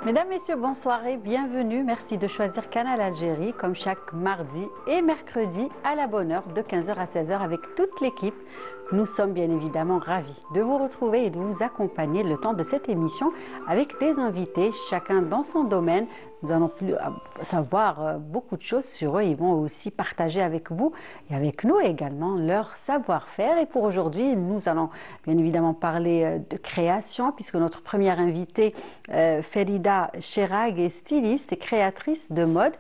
Mesdames, Messieurs, bonsoir et bienvenue. Merci de choisir Canal Algérie comme chaque mardi et mercredi à la bonne heure de 15 heures à 16 heures avec toute l'équipe. Nous sommes bien évidemment ravis de vous retrouver et de vous accompagner le temps de cette émission avec des invités, chacun dans son domaine. Nous allons plus savoir beaucoup de choses sur eux. Ils vont aussi partager avec vous et avec nous également leur savoir-faire. Et pour aujourd'hui, nous allons bien évidemment parler de création puisque notre première invitée, Ferida Cherag, est styliste et créatrice de mode,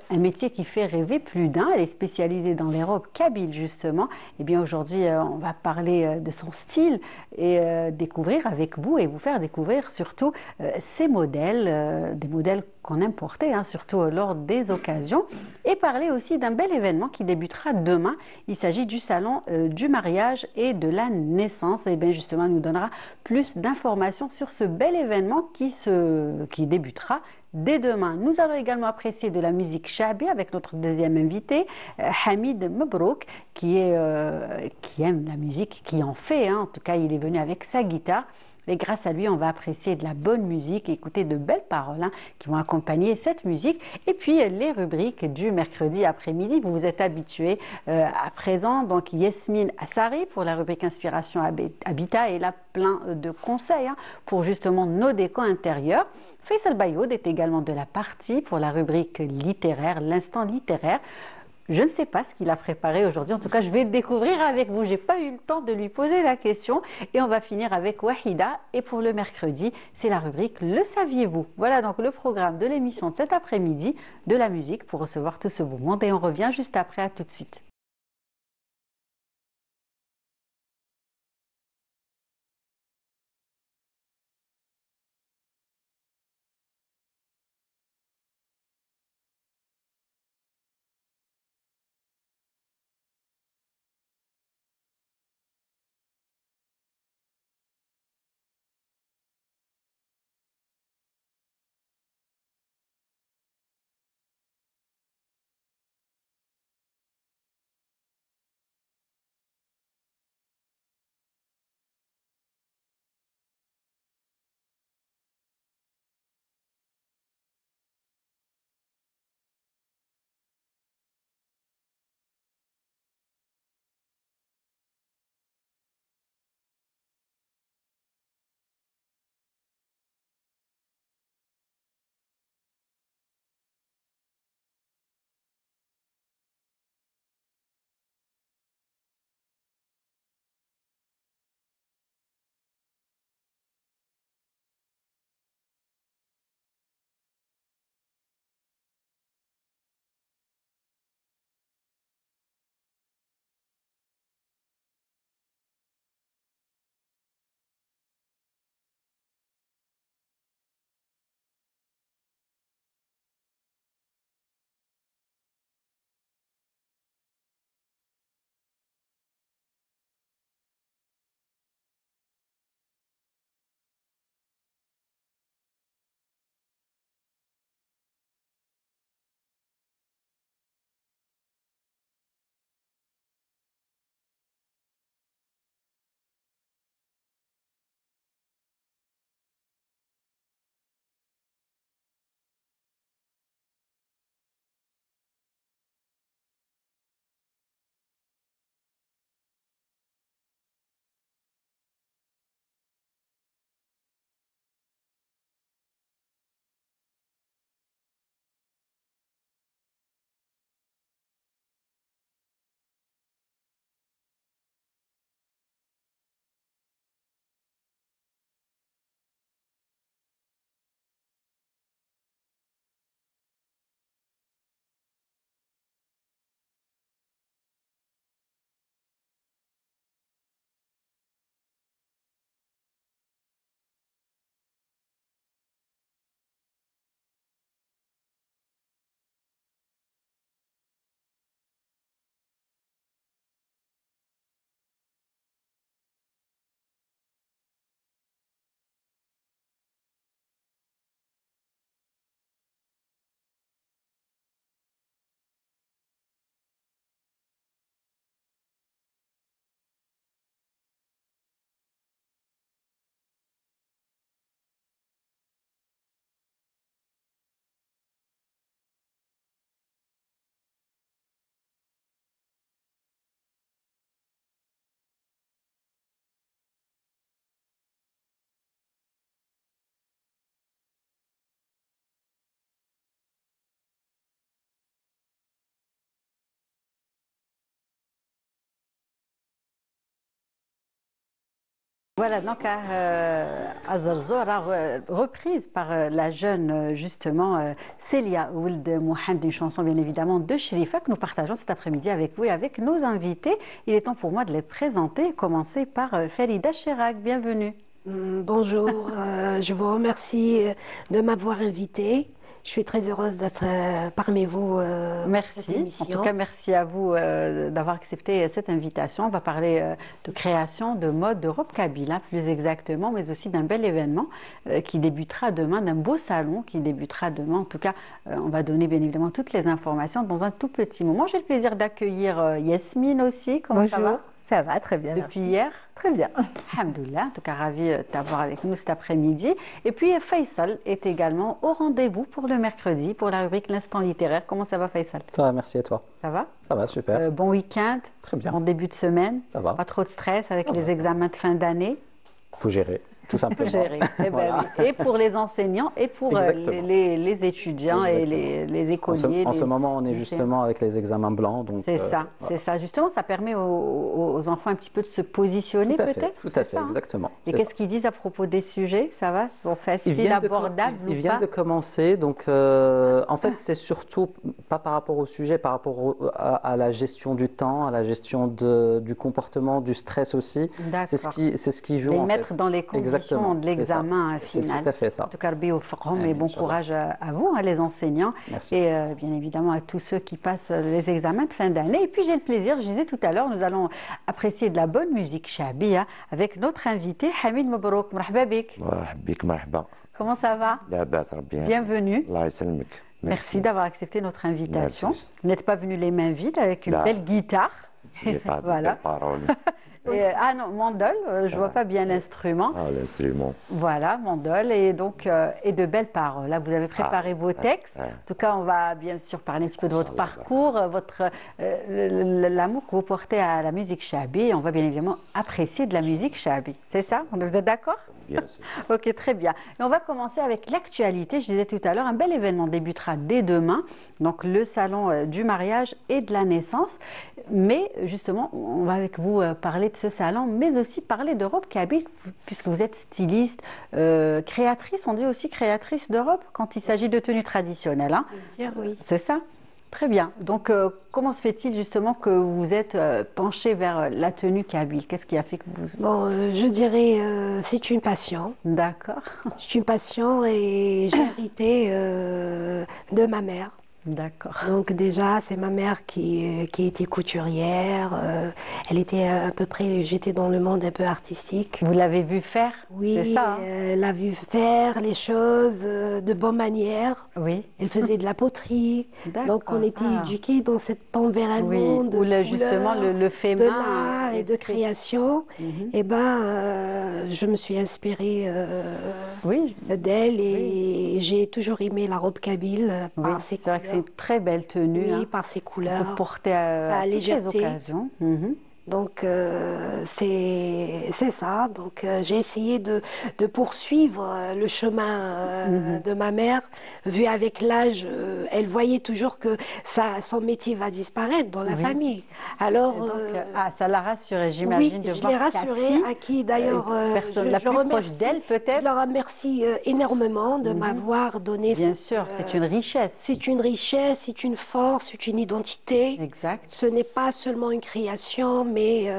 un métier qui fait rêver plus d'un. Elle est spécialisée dans les robes kabyles justement. Et bien aujourd'hui, on va parler de son style et découvrir avec vous et vous faire découvrir surtout ces modèles, des modèles qu'on importait, surtout lors des occasions, et parler aussi d'un bel événement qui débutera demain. Il s'agit du salon du mariage et de la naissance. Et bien justement, elle nous donnera plus d'informations sur ce bel événement qui débutera dès demain. Nous allons également apprécier de la musique shabi avec notre deuxième invité, Hamid Mebrouk, qui aime la musique, qui en fait. En tout cas, il est venu avec sa guitare. Et grâce à lui, on va apprécier de la bonne musique, écouter de belles paroles qui vont accompagner cette musique. Et puis, les rubriques du mercredi après-midi, vous vous êtes habitués à présent. Donc, Yasmine Assari pour la rubrique Inspiration Habitat et là, plein de conseils pour justement nos décos intérieurs. Faisal Bayoud est également de la partie pour la rubrique littéraire, l'instant littéraire. Je ne sais pas ce qu'il a préparé aujourd'hui. En tout cas, je vais le découvrir avec vous. Je n'ai pas eu le temps de lui poser la question. Et on va finir avec Wahida. Et pour le mercredi, c'est la rubrique Le saviez-vous? Voilà donc le programme de l'émission de cet après-midi, de la musique pour recevoir tout ce beau monde. Et on revient juste après. À tout de suite. Voilà, donc à Zarzora, reprise par la jeune, justement, Célia Ould Mohamed, une chanson bien évidemment de Sherifa que nous partageons cet après-midi avec vous et avec nos invités. Il est temps pour moi de les présenter, commencer par Farida Chirac. Bienvenue. Bonjour, je vous remercie de m'avoir invitée. Je suis très heureuse d'être parmi vous pour cette Merci. En tout émission. cas, merci à vous d'avoir accepté cette invitation. On va parler de création, de mode, de robe kabyle, hein, plus exactement, mais aussi d'un bel événement qui débutera demain, d'un beau salon qui débutera demain. En tout cas, on va donner bien évidemment toutes les informations dans un tout petit moment. J'ai le plaisir d'accueillir Yasmine aussi. Comment ça va? Bonjour, ça va très bien, Depuis merci. hier? Très bien. Alhamdoulilah, en tout cas ravi de t'avoir avec nous cet après-midi. Et puis Faisal est également au rendez-vous pour le mercredi, pour la rubrique L'Instant littéraire. Comment ça va Faisal? Ça va, merci et toi? Ça va? Ça va, super. Bon week-end, Très bien. bon début de semaine, Ça va. pas trop de stress avec Ça va, les ça examens de fin d'année. Faut gérer, tout simplement. Gérer. Eh ben Voilà. oui. Et pour les enseignants et pour Exactement. les étudiants et les écoliers. En ce les moment, on est lycéens. justement avec les examens blancs. Donc, C'est ça, voilà. c'est ça. Justement, ça permet aux enfants un petit peu de se positionner Tout à fait, peut-être. tout c'est à fait, ça, hein. exactement. Et c'est qu'est-ce ça. qu'ils disent à propos des sujets? Ça va? Sont Ils faciles, viennent de, abordables ils ou viennent pas? de commencer, donc en fait c'est surtout pas par rapport au sujet, par rapport à la gestion du temps, à la gestion du comportement, du stress aussi. C'est D'accord. ce qui joue Les en mettre fait. dans les conditions Exactement, de c'est ça. l'examen C'est final. tout à fait ça. En tout cas, Rabbi Oufram, et Amin, bon Inch'Allah. courage à vous, hein, les enseignants, Merci. et bien évidemment à tous ceux qui passent les examens de fin d'année. Et puis j'ai le plaisir, je disais tout à l'heure, nous allons apprécier de la bonne musique shabia avec notre invité Hamid Mabrouk. Marhaba bik. بك مرحبا. Comment ça va? لا بأس ربي يهديك. Bienvenue. الله يسلمك. Merci d'avoir accepté notre invitation. Merci. Vous n'êtes pas venu les mains vides avec une Là. belle guitare. Voilà. Ah non, mandole, je vois pas bien l'instrument. Ah, l'instrument. Voilà, mandole et donc et de belles paroles. Là, vous avez préparé vos textes. En tout cas, on va bien sûr parler un petit peu de votre parcours, l'amour que vous portez à la musique shabi. On va bien évidemment apprécier de la musique shabi. C'est ça? Vous êtes d'accord? Bien sûr. Ok, très bien. Et on va commencer avec l'actualité. Je disais tout à l'heure, un bel événement débutera dès demain, donc le salon du mariage et de la naissance. Mais justement, on va avec vous parler de ce salon, mais aussi parler de robe kabyle, puisque vous êtes styliste, créatrice, on dit aussi créatrice de robe quand il s'agit de tenues traditionnelles. Hein. Dire oui. C'est ça? Très bien. Donc, comment se fait-il justement que vous êtes penché vers la tenue kabyle? Qu'est-ce qui a fait que vous... Bon, je dirais c'est une passion. D'accord. C'est une passion et j'ai hérité de ma mère. D'accord. Donc déjà, c'est ma mère qui était couturière. Elle était à peu près, j'étais dans le monde un peu artistique. Vous l'avez vu faire? Oui, C'est ça, hein? elle a vu faire les choses de bonne manière. Oui. Elle faisait de la poterie. Donc on était Ah. éduqués dans cet environnement Oui, de où justement couleurs, le fait de main l'art et de c'est- création. Mhm. Et ben, je me suis inspirée Oui, d'elle et j'ai toujours aimé la robe kabyle oui. par ses C'est vrai que c'est couleurs. une très belle tenue. Oui, Hein. par ses On peut couleurs. porter sa à toutes les légèreté. occasions. Mhm. Donc c'est ça. Donc j'ai essayé de poursuivre le chemin de ma mère. Vu avec l'âge, elle voyait toujours que son métier va disparaître dans la Oui. famille. Alors Et donc, ça l'a rassurée, j'imagine, oui, de je voir l'ai sa rassurée, fille, à qui d'ailleurs personne la plus proche d'elle je peut-être. la remercie énormément de m'avoir donné Bien cette, sûr, c'est une richesse. c'est une richesse, c'est une force, c'est une identité. Exact. Ce n'est pas seulement une création, mais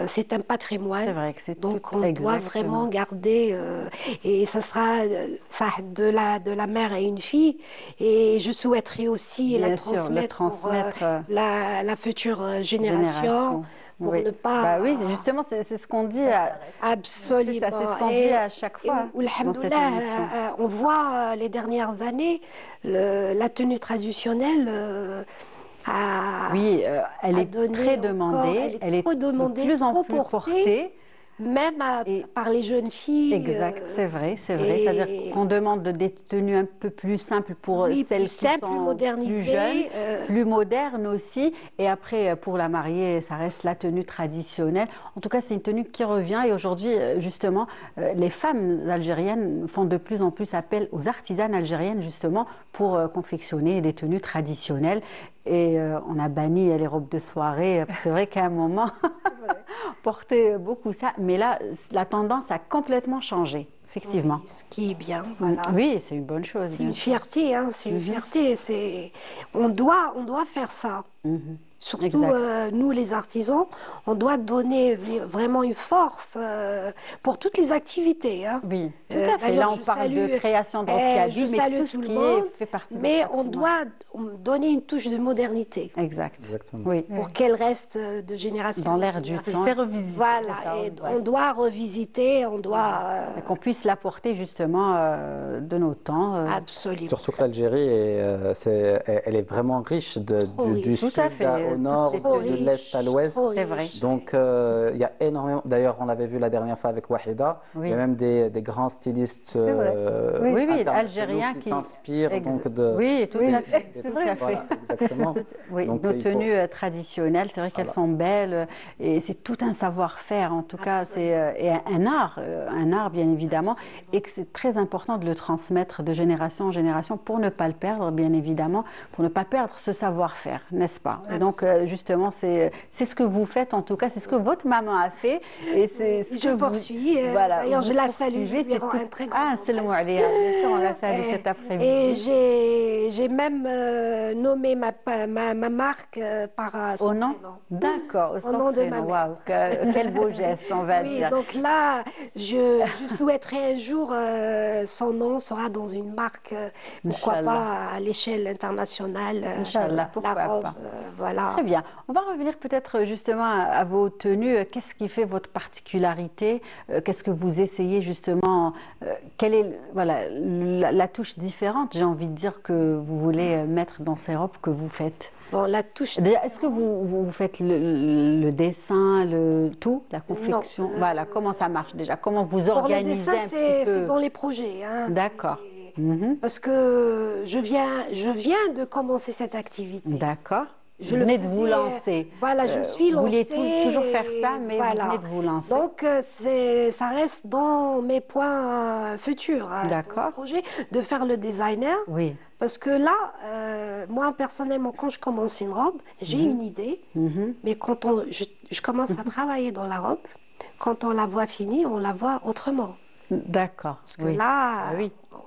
c'est un patrimoine. C'est vrai que c'est Donc tout on doit exactement. vraiment garder, et ça sera ça, de la mère à une fille, et je souhaiterais aussi Bien la sûr, le transmettre, transmettre, pour la future génération, pour Oui. ne pas... Bah oui, justement, c'est ce qu'on dit. Absolument. C'est ce qu'on dit à chaque fois Et, dans cette alhamdoulilah, émission. on voit les dernières années, la tenue traditionnelle Oui, elle a est donné très encore, demandée, elle est trop demandée, de plus en trop plus portée. portée. même Et- par les jeunes filles. Exact, c'est vrai, c'est vrai. et- C'est-à-dire qu'on demande des tenues un peu plus simples pour Oui, celles plus qui simples, plus sont modernisées, plus jeunes, plus modernes aussi. Et après, pour la mariée, ça reste la tenue traditionnelle. En tout cas, c'est une tenue qui revient. Et aujourd'hui, justement, les femmes algériennes font de plus en plus appel aux artisanes algériennes, justement, pour confectionner des tenues traditionnelles. Et on a banni les robes de soirée. C'est vrai qu'à un moment, portaient beaucoup ça. Mais là, la tendance a complètement changé, effectivement. Oui, ce qui est bien, voilà. Oui, c'est une bonne chose. C'est une fierté, hein, c'est une fierté. On doit faire ça. Surtout nous, les artisans, on doit donner vraiment une force pour toutes les activités. Hein. Oui, tout à fait. Là, on parle de création de robe kabyle, mais tout ce qui fait partie de mais on doit donner une touche de modernité. Exact. Exactement. Oui. Pour qu'elle reste de génération Dans en l'air du génération. temps. C'est revisité. Voilà, ça, et on doit revisiter, on doit... qu'on puisse l'apporter justement de nos temps. Absolument. Surtout que l'Algérie, elle est vraiment riche du Tout sud à fait. au nord, de l'est à l'ouest. C'est vrai. Donc, il y a énormément. D'ailleurs, on l'avait vu la dernière fois avec Wahida. Oui. Il y a même des grands stylistes Oui, algériens qui s'inspirent donc de. Oui, tout à fait. C'est vrai. Voilà, exactement. Oui, Donc, nos tenues traditionnelles, c'est vrai qu'elles sont belles et c'est tout un savoir-faire. En tout cas, c'est un art bien évidemment, et que c'est très important de le transmettre de génération en génération pour ne pas le perdre, bien évidemment, pour ne pas perdre ce savoir-faire, n'est-ce pas? Et donc, justement, c'est ce que vous faites, en tout cas, c'est ce que votre maman a fait. Et c'est ce je que poursuis. Voilà, d'ailleurs, je la salue. Je lui c'est rends tout... un très grand Ah, c'est le mot, allez, bien sûr, on la salue cet après-midi. Et j'ai même nommé ma marque par son nom. prénom. D'accord, au nom de ma mère. Waouh, quel beau geste, on va dire. Donc là, je souhaiterais un jour son nom sera dans une marque, pourquoi pas à l'échelle internationale. Inch'Allah, pourquoi pas. Voilà. Très bien. On va revenir peut-être justement à vos tenues. Qu'est-ce qui fait votre particularité? Qu'est-ce que vous essayez justement? Quelle est la touche différente, j'ai envie de dire, que vous voulez mettre dans ces robes que vous faites? Bon, la touche. Déjà, est-ce que vous faites le dessin, tout, la confection? Non, voilà, comment ça marche déjà? Comment vous organisez pour le dessin, un petit peu? c'est dans les projets. Hein. D'accord. Parce que je viens de commencer cette activité. D'accord. Je venez de vous lancer. Voilà, je me suis lancée. Vous vouliez toujours faire ça, mais vous venez de vous lancer. Donc, ça reste dans mes points futurs. D'accord. Projet de faire le designer. Oui. Parce que là, moi, personnellement, quand je commence une robe, j'ai une idée. Mais quand je commence à travailler dans la robe, quand on la voit finie, on la voit autrement. D'accord. Parce que là,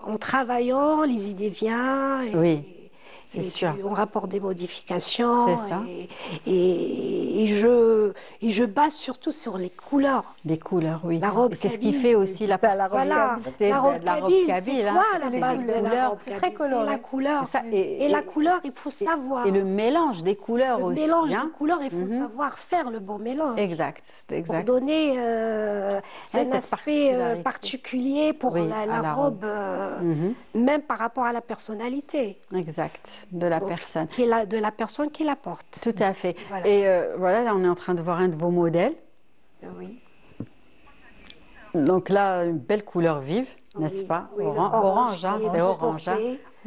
en travaillant, les idées viennent. Et on rapporte des modifications. C'est ça. Et je base surtout sur les couleurs. Les couleurs, oui. La robe c'est ce qui fait aussi la particularité la robe kabyle. C'est quoi la c'est base de la robe très colorée. C'est la couleur. Ça, et la couleur, il faut savoir. Et le mélange des couleurs aussi. Le mélange des couleurs, il faut savoir faire le bon mélange. Exact. Pour donner un aspect particulier pour la robe, même par rapport à la personnalité. Exact. De la personne. De la personne qui la porte. Tout à fait. Voilà. Et voilà, là, on est en train de voir un de vos modèles. Oui. Donc là, une belle couleur vive, n'est-ce pas? Orange, hein, c'est orange. Hein,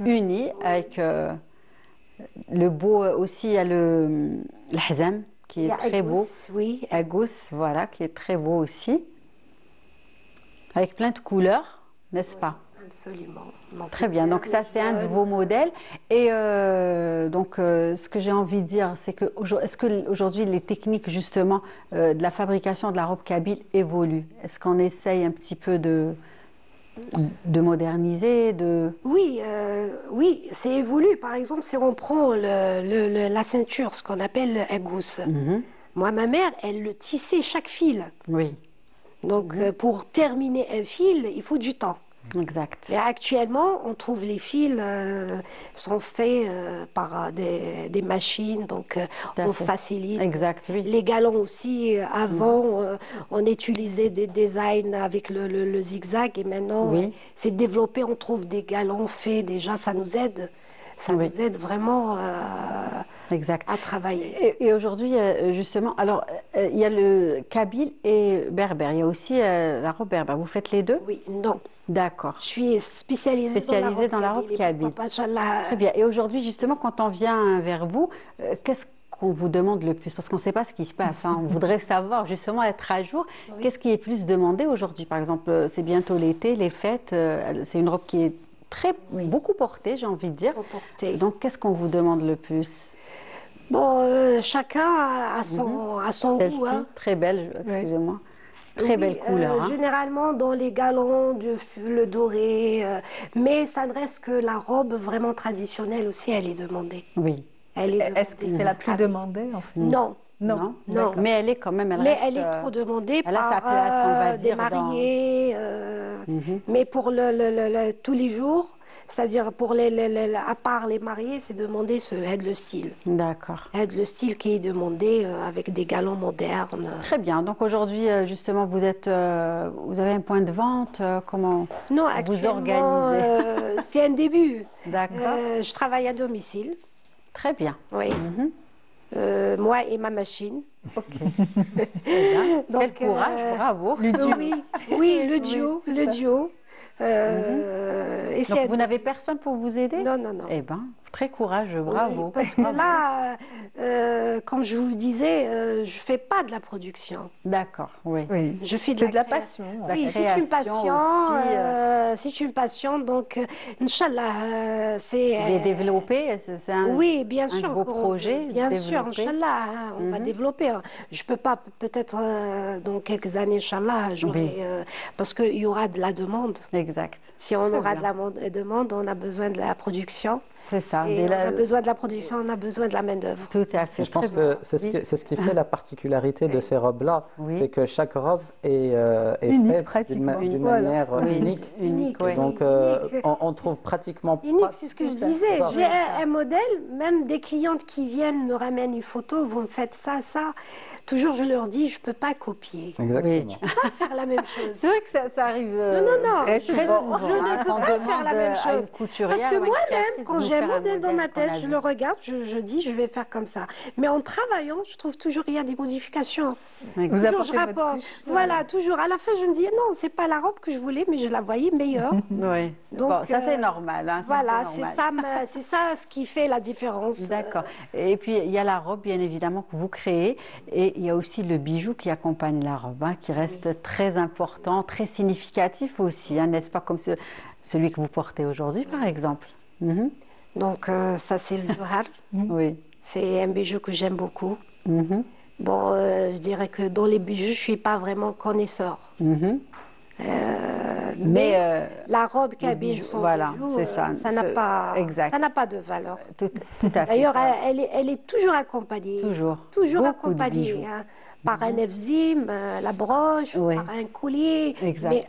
uni, avec le beau aussi, il y a le hazam, qui est très beau. Oui. Agous, voilà, qui est très beau aussi. Avec plein de couleurs, n'est-ce pas? Absolument. Très bien, donc ça c'est un de vos modèles. Et donc ce que j'ai envie de dire, c'est que est-ce qu'aujourd'hui les techniques justement de la fabrication de la robe kabyle évoluent? Est-ce qu'on essaye un petit peu de moderniser Oui, c'est évolué. Par exemple, si on prend la ceinture, ce qu'on appelle agous. Moi, ma mère, elle le tissait chaque fil. Oui. Donc pour terminer un fil, il faut du temps. Exact. Et actuellement, on trouve les fils sont faits par des machines, donc on facilite. Exact, oui. Les galons aussi, avant, on utilisait des designs avec le zigzag et maintenant, c'est développé, on trouve des galons faits déjà, ça nous aide. Ça nous aide vraiment à travailler. Et aujourd'hui, justement, alors, il y a le kabyle et berbère. Il y a aussi la robe berbère. Vous faites les deux? Oui, non. D'accord. Je suis spécialisée dans la robe kabyle. Très bien. Et aujourd'hui, justement, quand on vient vers vous, qu'est-ce qu'on vous demande le plus? Parce qu'on ne sait pas ce qui se passe. Hein. On voudrait savoir, justement, être à jour. Qu'est-ce qui est plus demandé aujourd'hui? Par exemple, c'est bientôt l'été, les fêtes. C'est une robe qui est beaucoup portée, j'ai envie de dire. Donc, qu'est-ce qu'on vous demande le plus? Bon, chacun a à son Celle-ci, goût. Hein. très belle, excusez-moi. Très belle couleur. Hein. Généralement dans les galons, le doré, mais ça ne reste que la robe vraiment traditionnelle aussi, elle est demandée. Oui. Est-ce que c'est la plus demandée en fait? Non. Non. Non. Mais elle est quand même, elle est trop demandée elle a sa par place, on va des dire, mariés. Mais pour tous les jours, c'est-à-dire pour à part les mariés, c'est demandé ce aide le style. D'accord. Aide le style qui est demandé avec des galons modernes. Très bien. Donc aujourd'hui, justement, vous avez un point de vente. Comment non, vous organisez? C'est un début. D'accord. Je travaille à domicile. Très bien. Oui. Moi et ma machine. Ok. Donc, quel courage, bravo. Oui, le duo. Donc vous n'avez personne pour vous aider? Non. Eh bien, très courageux, bravo. Oui, parce que là, comme je vous disais, je ne fais pas de la production. D'accord, oui. Je fais de la passion. Oui, c'est une passion. C'est une passion, donc, Inch'Allah, c'est... Vous développer, c'est un, bien sûr, un beau projet. Bien sûr, Inch'Allah, on va développer. Je ne peux pas, peut-être dans quelques années, Inch'Allah, parce qu'il y aura de la demande. Exact. Si on aura de la demande, on a besoin de la production. C'est ça. Et on a besoin de la production, on a besoin de la main-d'œuvre. Tout à fait. Je pense que c'est ce qui fait la particularité de ces robes-là. C'est que chaque robe est faite d'une manière unique. Donc, on trouve pratiquement pas. Unique, c'est ce que je disais. J'ai un modèle, même des clientes qui viennent me ramènent une photo, vous me faites ça. Toujours, je leur dis, je ne peux pas copier. Exactement. Je ne peux pas faire la même chose. C'est vrai que ça arrive. Non. Très souvent, je ne peux pas faire la même chose. Parce que moi-même, quand j'ai un modèle dans ma tête, je le regarde, je dis, je vais faire comme ça. Mais en travaillant, je trouve toujours il y a des modifications. Toujours, je rapporte. Voilà, toujours. À la fin, je me dis, non, ce n'est pas la robe que je voulais, mais je la voyais meilleure. Oui. Donc, bon, ça, c'est normal. Hein, voilà, c'est ça ce qui fait la différence. D'accord. Et puis, il y a la robe, bien évidemment, que vous créez. Et il y a aussi le bijou qui accompagne la robe, hein, qui reste très important, très significatif aussi, hein, n'est-ce pas, comme celui que vous portez aujourd'hui, par exemple. Donc, ça, c'est le Johar. Oui. C'est un bijou que j'aime beaucoup. Bon, je dirais que dans les bijoux, je ne suis pas vraiment connaisseur. Mais la robe kabyle, son bijou, ça n'a pas de valeur. Tout à fait. D'ailleurs, elle est toujours accompagnée. Toujours accompagnée. Hein, par un evzim, la broche, par un collier. Exact. Mais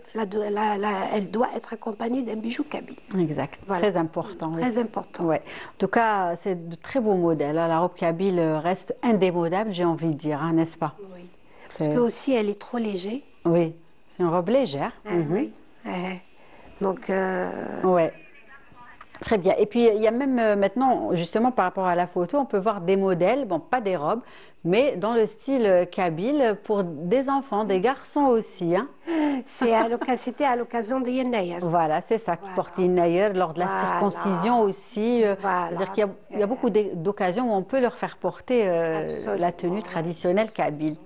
elle doit être accompagnée d'un bijou kabyle. Exact. Voilà. Très important. Très important. Ouais. En tout cas, c'est de très beaux modèles. Hein. La robe kabyle reste indémodable, j'ai envie de dire, hein, n'est-ce pas? Oui. Parce que aussi, elle est trop légère. Oui. C'est une robe légère. Oui. Donc, ouais. Très bien. Et puis, il y a même maintenant, justement, par rapport à la photo, on peut voir des modèles, bon, pas des robes, mais dans le style kabyle pour des enfants, des garçons aussi. Hein. C'était à l'occasion de Yennayer. Voilà, c'est ça, qui porte Yennayer lors de la circoncision aussi. C'est-à-dire qu'il y a beaucoup d'occasions où on peut leur faire porter la tenue traditionnelle kabyle.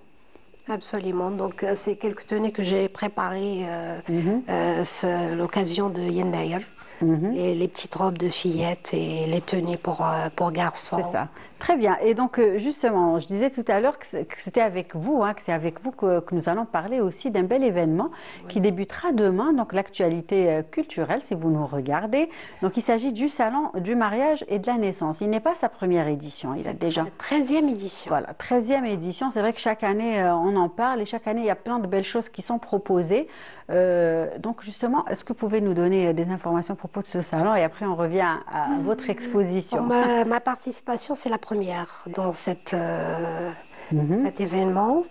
Absolument. Donc, c'est quelques tenues que j'ai préparées l'occasion de Yennayer. Les petites robes de fillettes et les tenues pour garçons. C'est ça. Très bien. Et donc, justement, je disais tout à l'heure que c'était avec vous, hein, que c'est avec vous que nous allons parler aussi d'un bel événement qui débutera demain, donc l'actualité culturelle, si vous nous regardez. Donc, il s'agit du Salon du mariage et de la naissance. Il n'est pas sa première édition, il a déjà... la 13e édition. Voilà, 13e édition. C'est vrai que chaque année, on en parle et chaque année, il y a plein de belles choses qui sont proposées. Donc, justement, est-ce que vous pouvez nous donner des informations à propos de ce salon et après, on revient à votre exposition. Ma participation, c'est la première dans cet événement,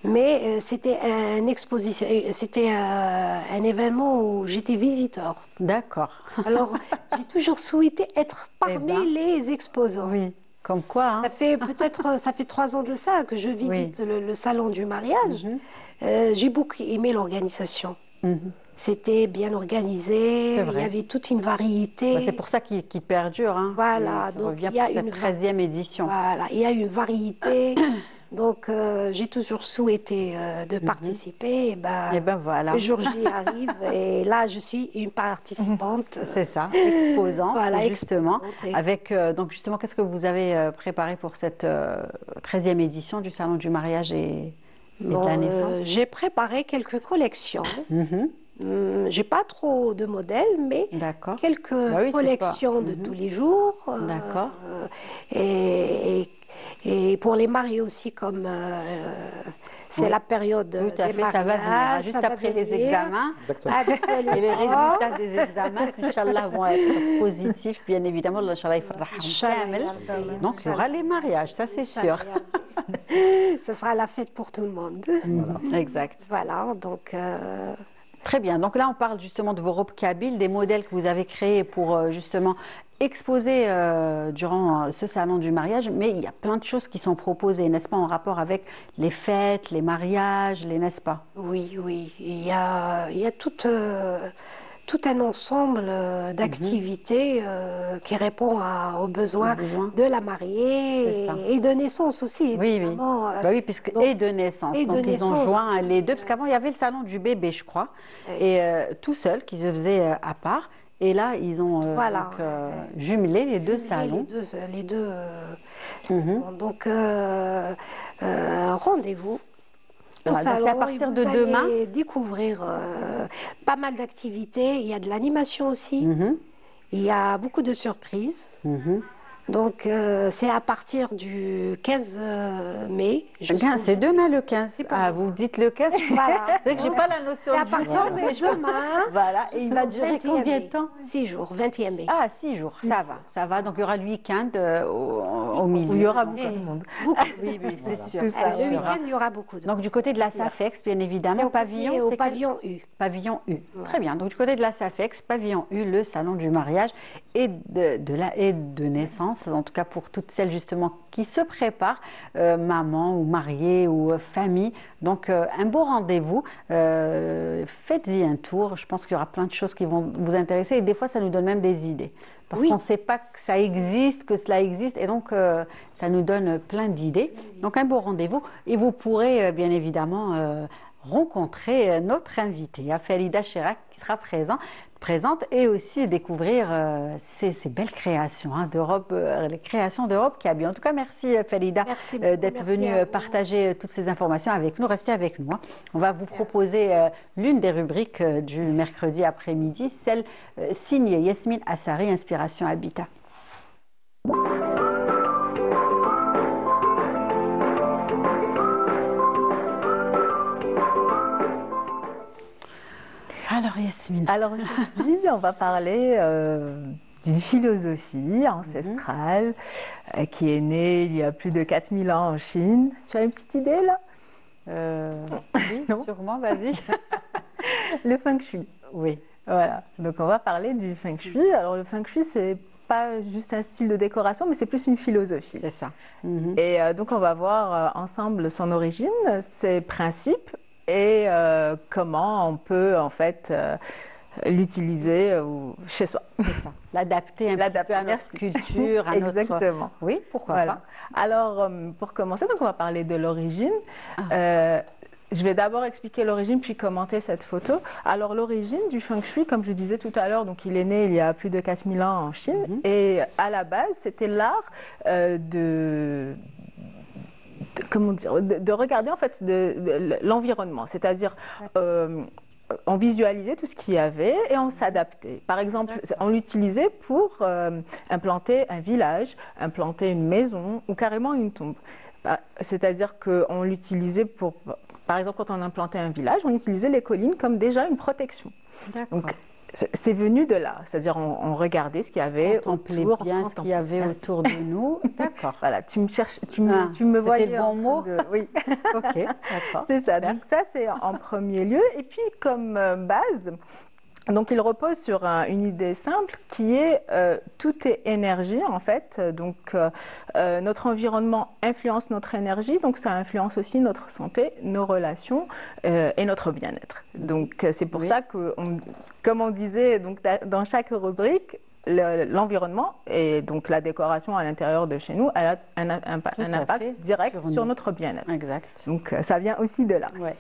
mais c'était un événement où j'étais visiteur. D'accord. Alors, j'ai toujours souhaité être parmi les exposants. Oui, comme quoi. Hein. Ça fait 3 ans de ça que je visite le salon du mariage. J'ai beaucoup aimé l'organisation. C'était bien organisé, il y avait toute une variété. C'est pour ça qu'il perdure. Hein. Voilà, donc il y a cette 13e édition. Voilà, il y a une variété. Donc, j'ai toujours souhaité de participer. Et ben voilà. Le jour J arrive et là, je suis une participante. C'est ça, exposante, voilà, justement. Avec, donc, justement, qu'est-ce que vous avez préparé pour cette 13e édition du Salon du mariage et de la naissance? J'ai préparé quelques collections. J'ai pas trop de modèles, mais quelques collections de tous les jours. D'accord. Et pour les mariés aussi, comme c'est la période des mariages. Ça va venir, juste après les examens. Absolument. Et les résultats des examens, Inch'Allah, vont être positifs, bien évidemment. Inch'Allah, donc, il y aura les mariages, ça c'est sûr. Ce sera la fête pour tout le monde. Exact. Voilà, donc... Très bien. Donc là, on parle justement de vos robes kabyles, des modèles que vous avez créés pour justement exposer durant ce salon du mariage. Mais il y a plein de choses qui sont proposées, n'est-ce pas, en rapport avec les fêtes, les mariages, n'est-ce pas? Oui, oui. Il y a tout un ensemble d'activités qui répond aux besoins de la mariée et de naissance aussi. Oui, oui. Oui, puisque et de naissance. Donc ils ont joint les deux, parce qu'avant il y avait le salon du bébé, je crois, et tout seul, qui se faisait à part. Et là, ils ont jumelé les deux salons. Les deux donc, rendez-vous. C'est à partir de demain. Vous allez découvrir pas mal d'activités. Il y a de l'animation aussi. Il y a beaucoup de surprises. Donc, c'est à partir du 15 mai. C'est demain le 15. Ah, vous dites le 15? Voilà. C'est que je n'ai pas la notion du jour. C'est à partir de demain. Voilà. Et il va durer combien de temps? 6 jours, 20e mai. Ah, 6 jours, ça va. Donc, il y aura le week-end au milieu. Il y aura beaucoup de monde. Oui, c'est sûr. Le week-end, il y aura beaucoup de monde. Donc, du côté de la SAFEX, bien évidemment, au pavillon U. Pavillon U. Très bien. Donc, du côté de la SAFEX, pavillon U, le salon du mariage et de naissance, en tout cas pour toutes celles justement qui se préparent, maman ou mariée ou famille. Donc un beau rendez-vous, faites-y un tour, je pense qu'il y aura plein de choses qui vont vous intéresser et des fois ça nous donne même des idées. Parce qu'on ne sait pas que ça existe, que cela existe, et donc ça nous donne plein d'idées. Donc un beau rendez-vous et vous pourrez bien évidemment rencontrer notre invitée, Felida Chirac, qui sera présente et aussi découvrir ces belles créations d'Europe, les créations d'Europe qui habillent. En tout cas, merci Felida d'être venue partager toutes ces informations avec nous. Restez avec nous. On va vous proposer l'une des rubriques du mercredi après-midi, celle signée Yasmine Assari, Inspiration Habitat. Alors Yasmine. Alors aujourd'hui, on va parler d'une philosophie ancestrale qui est née il y a plus de 4000 ans en Chine. Tu as une petite idée là? Oui, sûrement, vas-y. Le Feng Shui. Oui. Voilà, donc on va parler du Feng Shui. Alors le Feng Shui, c'est pas juste un style de décoration, mais c'est plus une philosophie. C'est ça. Et donc on va voir ensemble son origine, ses principes, et comment on peut en fait l'utiliser chez soi. L'adapter un petit peu à notre culture, à Exactement. Notre... Oui, pourquoi pas. Alors, pour commencer, donc on va parler de l'origine. Je vais d'abord expliquer l'origine, puis commenter cette photo. Alors, l'origine du Feng Shui, comme je disais tout à l'heure, donc il est né il y a plus de 4000 ans en Chine. Et à la base, c'était l'art comment dire, de regarder en fait l'environnement, c'est-à-dire on visualisait tout ce qu'il y avait et on s'adaptait. Par exemple, on l'utilisait pour implanter un village, implanter une maison ou carrément une tombe. C'est-à-dire qu'on l'utilisait pour, par exemple, quand on implantait un village, on utilisait les collines comme déjà une protection. Donc, c'est venu de là, c'est-à-dire on regardait ce qu'il y avait autour, bien ce qu'il y avait autour de nous. D'accord. Voilà, tu me cherches, tu me voyais. C'était le bon mot. Oui. Ok, d'accord. C'est ça. Donc ça c'est en premier lieu, et puis comme base. Donc il repose sur une idée simple qui est tout est énergie en fait. Donc notre environnement influence notre énergie, donc ça influence aussi notre santé, nos relations et notre bien-être. Donc c'est pour ça que, comme on disait donc, dans chaque rubrique, l'environnement et donc la décoration à l'intérieur de chez nous, elle a un impact direct sur notre bien-être. Exact. Donc ça vient aussi de là. Ouais.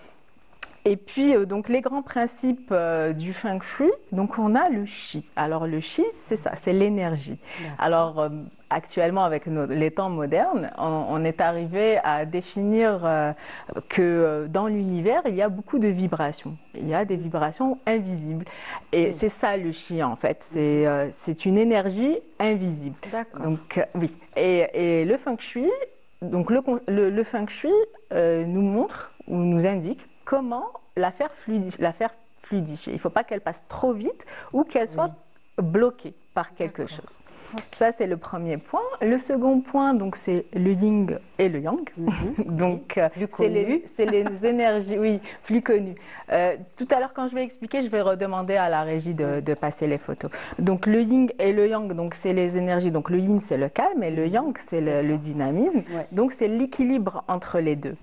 Et puis, donc, les grands principes du Feng Shui, donc on a le Qi. Alors, le Qi, c'est ça, c'est l'énergie. Alors, actuellement, avec les temps modernes, on est arrivé à définir que dans l'univers, il y a beaucoup de vibrations. Il y a des vibrations invisibles. Et c'est ça, le Qi, en fait. C'est une énergie invisible. D'accord. Donc, oui. Et le Feng Shui, donc le Feng Shui nous montre ou nous indique comment la faire fluidifier. Il ne faut pas qu'elle passe trop vite ou qu'elle soit bloquée par quelque chose. Okay. Ça, c'est le premier point. Le second point, donc, c'est le yin et le yang. Donc, c'est les énergies, oui, plus connues. Tout à l'heure, quand je vais expliquer, je vais redemander à la régie de passer les photos. Donc, le yin et le yang, donc, c'est les énergies. Donc, le yin, c'est le calme et le yang, c'est le dynamisme. Donc, c'est l'équilibre entre les deux.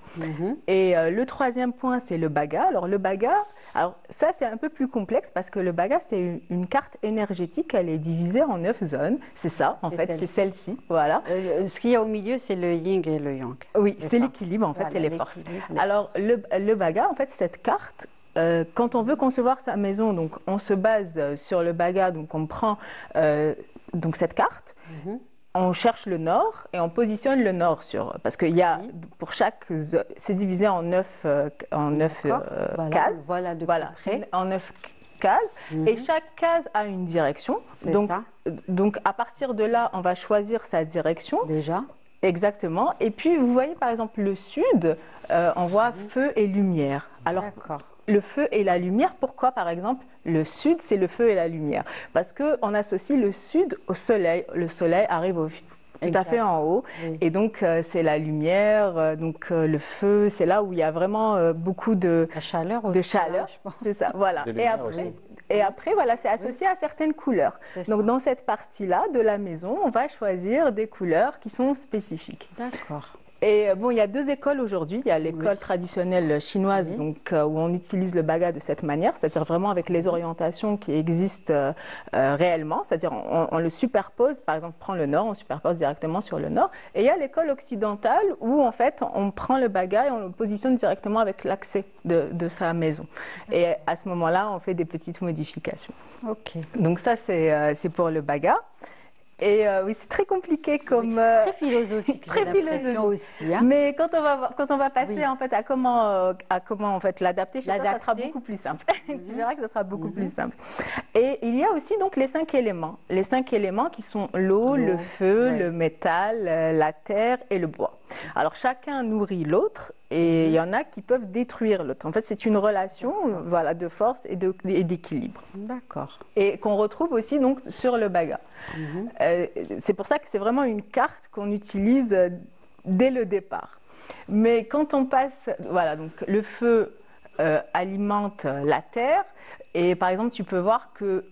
Et le troisième point, c'est le baga. Alors, le baga, alors, ça, c'est un peu plus complexe parce que le baga, c'est une carte énergétique. Elle est divisée en 9 zones. C'est ça, en fait, c'est celle-ci. Voilà. Ce qu'il y a au milieu, c'est le yin et le yang. Oui, c'est l'équilibre, en fait, c'est les forces. Alors, le baga, en fait, cette carte, quand on veut concevoir sa maison, donc on se base sur le baga, donc on prend donc cette carte. On cherche le nord et on positionne le nord sur... Parce qu'il y a, pour chaque... C'est divisé en 9 cases. Voilà, en 9 cases. Et chaque case a une direction. Donc, à partir de là, on va choisir sa direction. Déjà. Exactement. Et puis, vous voyez, par exemple, le sud, on voit feu et lumière. Alors, le feu et la lumière, pourquoi, par exemple, le sud, c'est le feu et la lumière? Parce qu'on associe le sud au soleil. Le soleil arrive tout à fait en haut. Et donc, c'est la lumière. Donc, le feu, c'est là où il y a vraiment beaucoup de chaleur. C'est ça, voilà. Et après, voilà, c'est associé à certaines couleurs. Donc, dans cette partie-là de la maison, on va choisir des couleurs qui sont spécifiques. D'accord. Et bon, il y a 2 écoles aujourd'hui. Il y a l'école traditionnelle chinoise, donc, où on utilise le baga de cette manière, c'est-à-dire vraiment avec les orientations qui existent réellement, c'est-à-dire on le superpose, par exemple, on prend le nord, on superpose directement sur le nord. Et il y a l'école occidentale où, en fait, on prend le baga et on le positionne directement avec l'accès de sa maison. Et à ce moment-là, on fait des petites modifications. Ok. Donc ça, c'est pour le baga. Et oui, c'est très compliqué comme... très philosophique. Très philosophique aussi. Hein. Mais quand on va passer en fait, à comment en fait, l'adapter chez soi, ça sera beaucoup plus simple. Tu verras que ça sera beaucoup plus simple. Et il y a aussi donc les 5 éléments. Les 5 éléments qui sont l'eau, le feu, le métal, la terre et le bois. Alors chacun nourrit l'autre et il y en a qui peuvent détruire l'autre. En fait, c'est une relation voilà, de force et d'équilibre. D'accord. Et qu'on retrouve aussi donc sur le baga. C'est pour ça que c'est vraiment une carte qu'on utilise dès le départ. Mais quand on passe, voilà, donc le feu alimente la terre. Et par exemple, tu peux voir que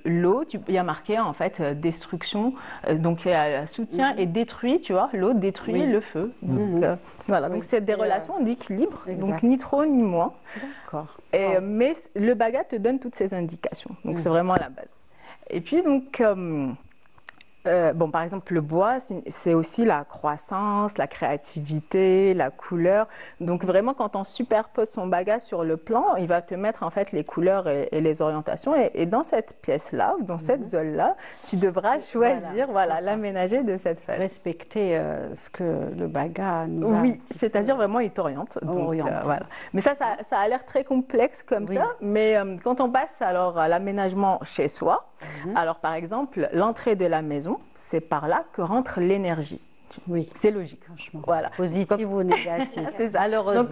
l'eau, il y a marqué en fait destruction, donc soutient et détruit, tu vois, l'eau détruit le feu. Donc, voilà, donc c'est des relations d'équilibre, donc ni trop ni moins. D'accord. Mais le baga te donne toutes ces indications, donc c'est vraiment la base. Et puis donc, bon, par exemple, le bois, c'est aussi la croissance, la créativité, la couleur. Donc vraiment, quand on superpose son baga sur le plan, il va te mettre en fait les couleurs et les orientations. Et dans cette pièce-là, dans cette zone-là, tu devras choisir, l'aménager de cette façon. Respecter ce que le baga nous a. Oui, c'est-à-dire vraiment, il t'oriente. Voilà. Mais ça a l'air très complexe comme ça. Mais quand on passe alors à l'aménagement chez soi, alors par exemple, l'entrée de la maison, c'est par là que rentre l'énergie. Oui, c'est logique. Franchement. Voilà. Positive ou négative. C'est ça. Malheureusement. Donc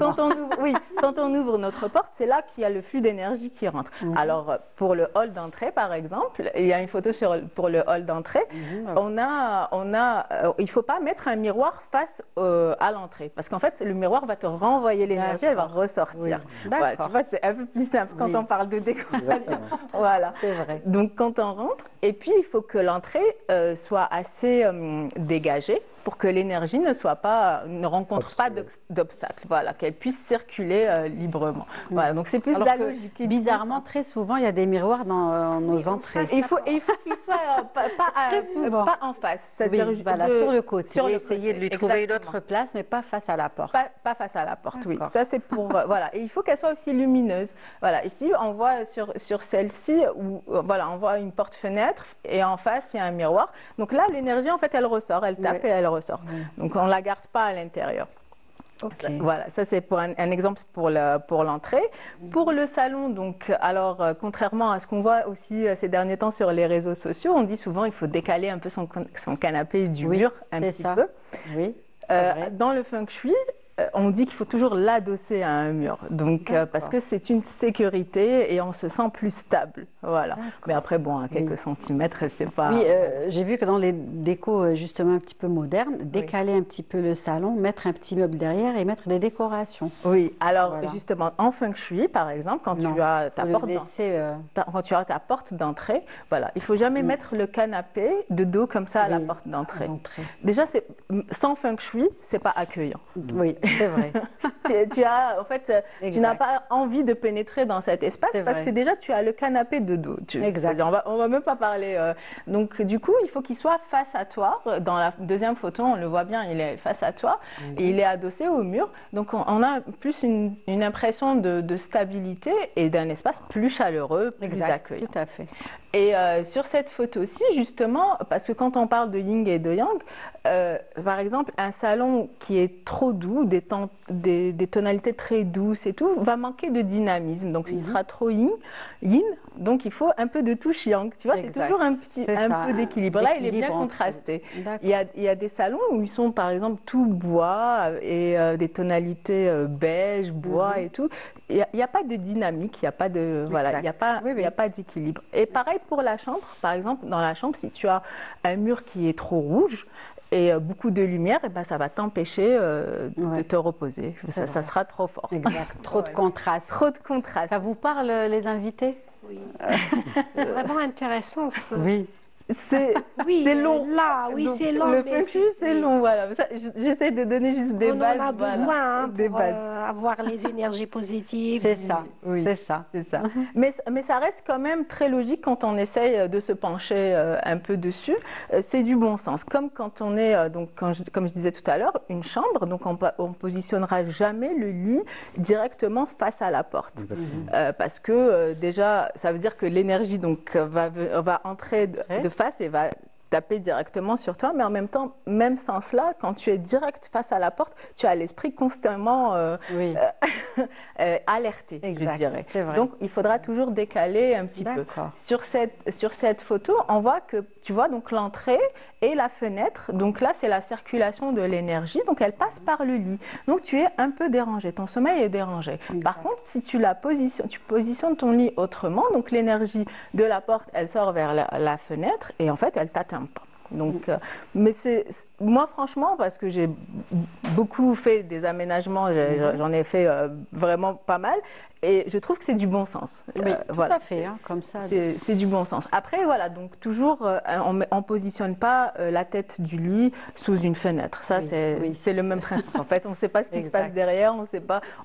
quand on ouvre notre porte, c'est là qu'il y a le flux d'énergie qui rentre. Alors pour le hall d'entrée, par exemple, il y a une photo pour le hall d'entrée. Il faut pas mettre un miroir face à l'entrée, parce qu'en fait le miroir va te renvoyer l'énergie, elle va ressortir. Voilà, tu vois, c'est un peu plus simple quand on parle de décoration. Voilà. C'est vrai. Donc quand on rentre, et puis il faut que l'entrée soit assez dégagée. pour que l'énergie ne rencontre pas d'obstacles, voilà, qu'elle puisse circuler librement. Voilà, donc c'est plus de la logique. Bizarrement, très souvent, il y a des miroirs dans nos entrées. Et il faut qu'ils soient pas en face, c'est-à-dire sur le côté. Essayer de lui trouver une autre place, mais pas face à la porte. Pas face à la porte, oui. Ça c'est pour voilà. Et il faut qu'elle soit aussi lumineuse. Voilà. Ici, on voit sur celle-ci où voilà, on voit une porte-fenêtre et en face il y a un miroir. Donc là, l'énergie en fait, elle ressort, elle tape et elle ressort. Donc on la garde pas à l'intérieur. Okay. Voilà, ça c'est pour un exemple pour l'entrée. Pour le salon, donc, alors contrairement à ce qu'on voit aussi ces derniers temps sur les réseaux sociaux, on dit souvent il faut décaler un peu son canapé du mur un petit peu. Oui. Dans le feng shui, on dit qu'il faut toujours l'adosser à un mur, donc parce que c'est une sécurité et on se sent plus stable, voilà. Mais après, bon, à quelques centimètres, c'est pas... Oui, j'ai vu que dans les décos justement un petit peu modernes, décaler un petit peu le salon, mettre un petit meuble derrière et mettre des décorations. Oui, alors justement, en feng shui, par exemple, quand tu as ta porte d'entrée, voilà, il faut jamais mettre le canapé de dos comme ça à la porte d'entrée. Déjà, sans feng shui, c'est pas accueillant. Oui. C'est vrai. Tu n'as pas envie de pénétrer dans cet espace parce que déjà tu as le canapé de dos. On va même pas parler. Donc du coup, il faut qu'il soit face à toi. Dans la deuxième photo, on le voit bien, il est face à toi et il est adossé au mur. Donc on a plus une impression de stabilité et d'un espace plus chaleureux, plus accueillant. Tout à fait. Et sur cette photo-ci, justement, parce que quand on parle de yin et de yang, par exemple, un salon qui est trop doux, des tonalités très douces et tout, va manquer de dynamisme. Donc, il sera trop yin, donc il faut un peu de touche yang. Tu vois, c'est toujours un peu d'équilibre. Là, il est bien contrasté. Il y a des salons où ils sont, par exemple, tout bois et des tonalités beige, bois et tout. Il n'y a pas de dynamique, il n'y a pas de... Voilà, il n'y a pas d'équilibre. Et pareil pour la chambre. Par exemple, dans la chambre, si tu as un mur qui est trop rouge, et beaucoup de lumière, et ben, ça va t'empêcher de te reposer. Ça sera trop fort. Exact. Trop de contraste. Trop de contraste. Ça vous parle, les invités? Oui. C'est vraiment intéressant. Oui. C'est long. C'est long. Le feng shui, c'est long, voilà. J'essaie de donner juste des bases. On en a besoin pour avoir les énergies positives. C'est ça, c'est ça. Mais ça reste quand même très logique quand on essaye de se pencher un peu dessus. C'est du bon sens. Comme quand on est, donc, comme je disais tout à l'heure, une chambre, donc on positionnera jamais le lit directement face à la porte. Parce que déjà, ça veut dire que l'énergie donc va entrer de face et va taper directement sur toi, mais en même temps, même sans cela, quand tu es direct face à la porte, tu as l'esprit constamment alerté, je dirais. Donc, il faudra toujours décaler un petit peu. Sur cette photo, on voit que, tu vois, donc l'entrée et la fenêtre, donc là, c'est la circulation de l'énergie, donc elle passe par le lit. Donc, tu es un peu dérangé, ton sommeil est dérangé. Par contre, si tu positionnes ton lit autrement, donc l'énergie de la porte, elle sort vers la fenêtre et en fait, elle t'atteint pas. Donc, mais moi franchement, parce que j'ai beaucoup fait des aménagements, j'en ai fait vraiment pas mal, et je trouve que c'est du bon sens. Oui, tout à fait, comme ça. C'est du bon sens. Après, voilà, donc toujours, on positionne pas la tête du lit sous une fenêtre. Ça, c'est le même principe. En fait, on ne sait pas ce qui se passe derrière,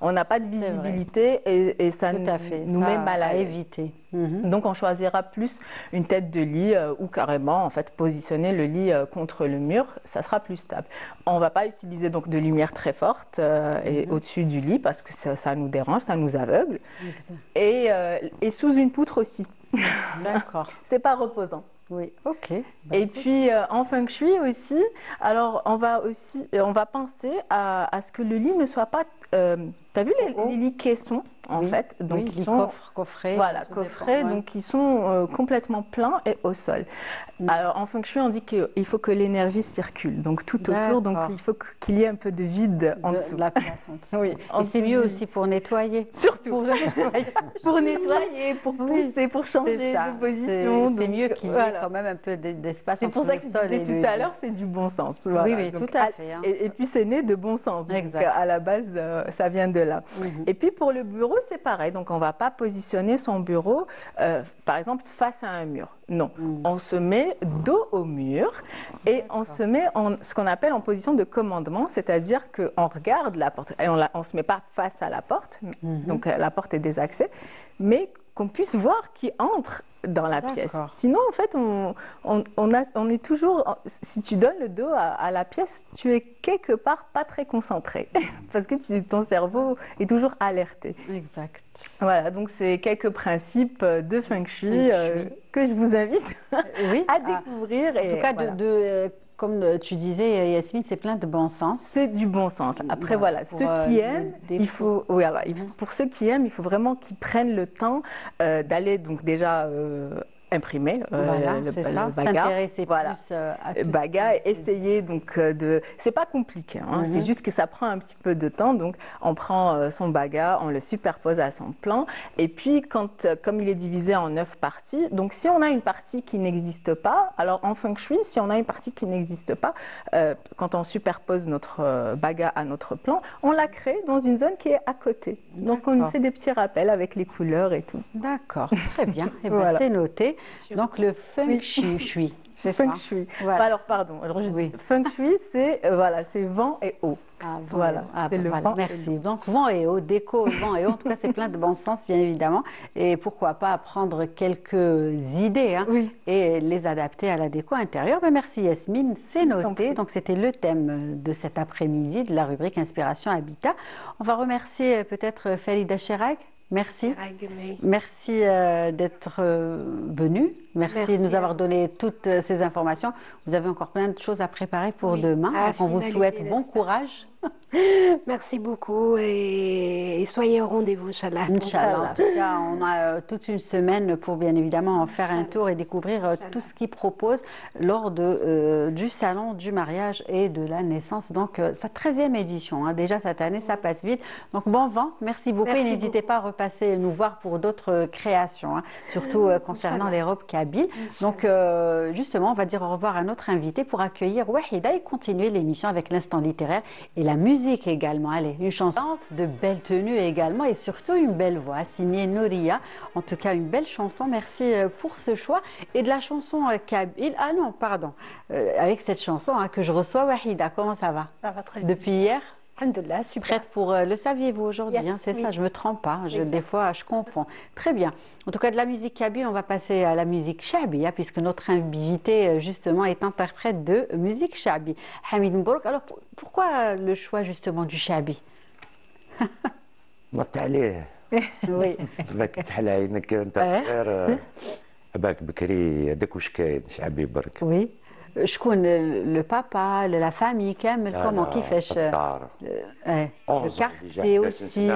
on n'a pas de visibilité, et ça nous met mal à éviter. Donc, on choisira plus une tête de lit ou carrément, en fait, positionner le lit contre le mur, ça sera plus stable. On ne va pas utiliser donc de lumière très forte au-dessus du lit parce que ça nous dérange, ça nous aveugle. Et sous une poutre aussi. D'accord. C'est pas reposant. Oui, ok. Et puis en feng shui aussi, alors on va penser à ce que le lit ne soit pas. Tu as vu les lits caissons en fait, donc ils sont coffrets. Voilà, coffrets, donc ils sont complètement pleins et au sol. Alors en feng shui, on dit qu'il faut que l'énergie circule, donc tout autour, donc il faut qu'il y ait un peu de vide en dessous. La place en dessous. Oui. Et c'est mieux aussi pour nettoyer. Surtout pour nettoyer. Pour nettoyer, pour pousser, pour changer de position. C'est mieux qu'il y ait quand même un peu d'espace entre le sol et le C'est pour ça que je disais tout à l'heure, c'est du bon sens. Voilà. Oui, tout à fait. Et puis c'est né de bon sens. Donc à la base, ça vient de là. Et puis pour le bureau, c'est pareil. Donc on ne va pas positionner son bureau, par exemple, face à un mur. Non, on se met dos au mur et on se met en ce qu'on appelle en position de commandement, c'est-à-dire qu'on regarde la porte et on ne se met pas face à la porte, donc la porte est désaxée, mais qu'on puisse voir qui entre dans la pièce. Sinon, en fait, on est toujours... Si tu donnes le dos à la pièce, tu es quelque part pas très concentré parce que ton cerveau est toujours alerté. Exact. Voilà, donc c'est quelques principes de Feng Shui que je vous invite à découvrir. En tout cas, voilà. Comme tu disais, Yasmine, c'est plein de bon sens. C'est du bon sens. Après, voilà, ceux qui aiment, pour ceux qui aiment, il faut vraiment qu'ils prennent le temps d'aller donc déjà imprimer le baga. S'intéresser plus à tout baga, essayer donc de... C'est pas compliqué, hein, c'est juste que ça prend un petit peu de temps. Donc, on prend son baga, on le superpose à son plan. Et puis, comme il est divisé en 9 parties, donc si on a une partie qui n'existe pas, alors en Feng Shui, si on a une partie qui n'existe pas, quand on superpose notre baga à notre plan, on la crée dans une zone qui est à côté. Donc, on lui fait des petits rappels avec les couleurs et tout. D'accord, très bien. Et bien, c'est noté. Donc le Feng Shui, c'est ça. Feng Shui. Voilà. Alors pardon, Feng Shui, c'est vent et eau. Voilà, c'est le vent. Merci. Donc vent et eau, déco, vent et eau. En tout cas, c'est plein de bon sens, bien évidemment. Et pourquoi pas prendre quelques idées et les adapter à la déco intérieure. Mais merci Yasmine, c'est noté. Donc c'était le thème de cet après-midi de la rubrique Inspiration Habitat. On va remercier peut-être Falida Chirag. Merci. Merci d'être venu. Merci de nous avoir donné toutes ces informations. Vous avez encore plein de choses à préparer pour demain. On vous souhaite bon courage. Merci beaucoup et soyez au rendez-vous, Inch'Allah. Inch'Allah. En tout cas, on a toute une semaine pour bien évidemment en faire un tour et découvrir tout ce qu'ils proposent lors du salon du mariage et de la naissance. Donc, sa 13e édition. Déjà cette année, ça passe vite. Donc, bon vent. Merci beaucoup. Et n'hésitez pas à repasser nous voir pour d'autres créations, surtout concernant les robes kabyles. Donc, justement, on va dire au revoir à notre invité pour accueillir Wahida et continuer l'émission avec l'instant littéraire et la musique également. Allez, une chanson de belle tenue également et surtout une belle voix signée Nouria. En tout cas, une belle chanson. Merci pour ce choix. Et de la chanson kabyle. Ah non, pardon. Avec cette chanson que je reçois, Wahida, comment ça va? Ça va très bien. Depuis hier? Alhamdulillah, super. Prête pour le saviez-vous aujourd'hui, c'est ça, je ne me trompe pas, des fois je confonds. Très bien. En tout cas, de la musique kabyle, on va passer à la musique shabi, puisque notre invité justement est interprète de musique shabi. Hamid Mbourk, alors pourquoi le choix justement du shabi? نط عليه. Oui. تبارك تحل عينك انت صغير باك بكري هذاك واش كاين شعبي برك. Oui. شكون le papa, la famille كامل comment كيفاش le quartier aussi.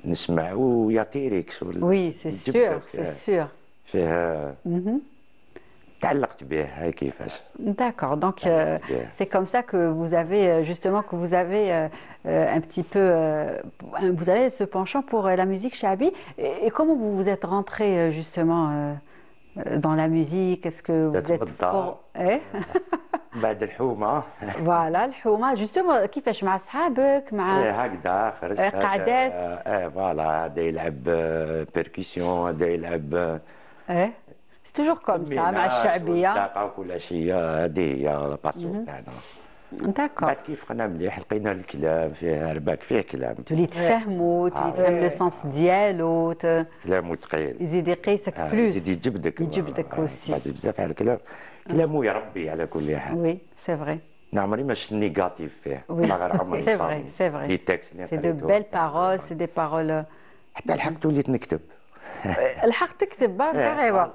نسمع ويعطيريكس. Oui, c'est sûr, c'est sûr. فيها تعلقت به هاي كيفاش. D'accord, donc c'est comme ça que vous avez justement un petit peu vous avez ce penchant pour la musique shabi et comment vous vous êtes rentré justement dans la musique? Est-ce que vous êtes pour... بعد الحومة. Voilà, الحومة justement كيفاش مع أصحابك مع هكذا خرجت قعدات. فوالا هذا يلعب بيركسيون هذا يلعب. C'est toujours comme ça مع الشعبية. والطاقة وكل شيء هذه هي لاباسيون تاعنا. D'accord. بعد كيف قنا مليح لقينا الكلام فيه رباك فيه كلام. تولي تفهموا تولي تفهم لو سونس ديالو. كلامو ثقيل. يزيد يقيسك بلوس. يزيد يجبدك. يجبدك اوسي. بزاف على الكلام. كلامو يربي على كل حال. Oui, c'est vrai. عمري ما شفت نيجاتيف فيه. Oui, c'est vrai, c'est vrai. C'est de belles paroles, c'est des paroles. حتى الحق تولي نكتب. الحق تكتب كاريمون.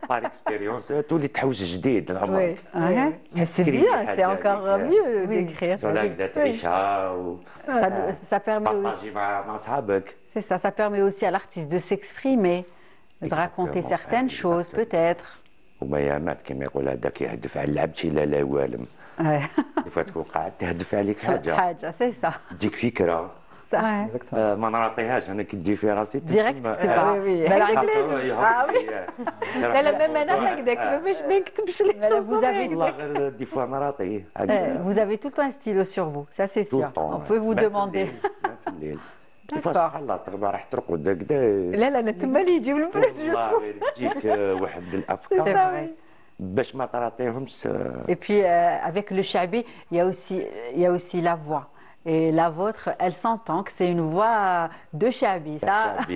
بار اكسبيريونس تولي تحوس جديد العمر. C'est bien, c'est encore mieux d'écrire. ولا تعيشها Ça permet aussi مع صحابك. C'est ça, ça permet aussi à l'artiste de s'exprimer, de raconter certaines choses peut-être. وما يامات كما يقول هذاك يهدف على العبد لا لا والم. دفا تكون قاعد تهدف عليك حاجه. حاجه سي سا. تجيك فكره. ما نعطيهاش انا كي تجي في راسي ديريكت تبع لا لا ميم انا هكذاك ما نكتبش لي والله غير دي فوا نعطيه. Vous avez tout le temps un stylo sur vous, ça c'est sûr. On peut vous demander. في الليل كيفاش بحال الله تغبى راح ترقد هكذا. لا لا انا تما اللي يجيو الفلوس والله غير تجيك واحد الافكار باش ما تعطيهمش. Et puis avec le shabi, il y a aussi la voix. Et la vôtre, elle s'entend que c'est une voix de shabi. Ça, vous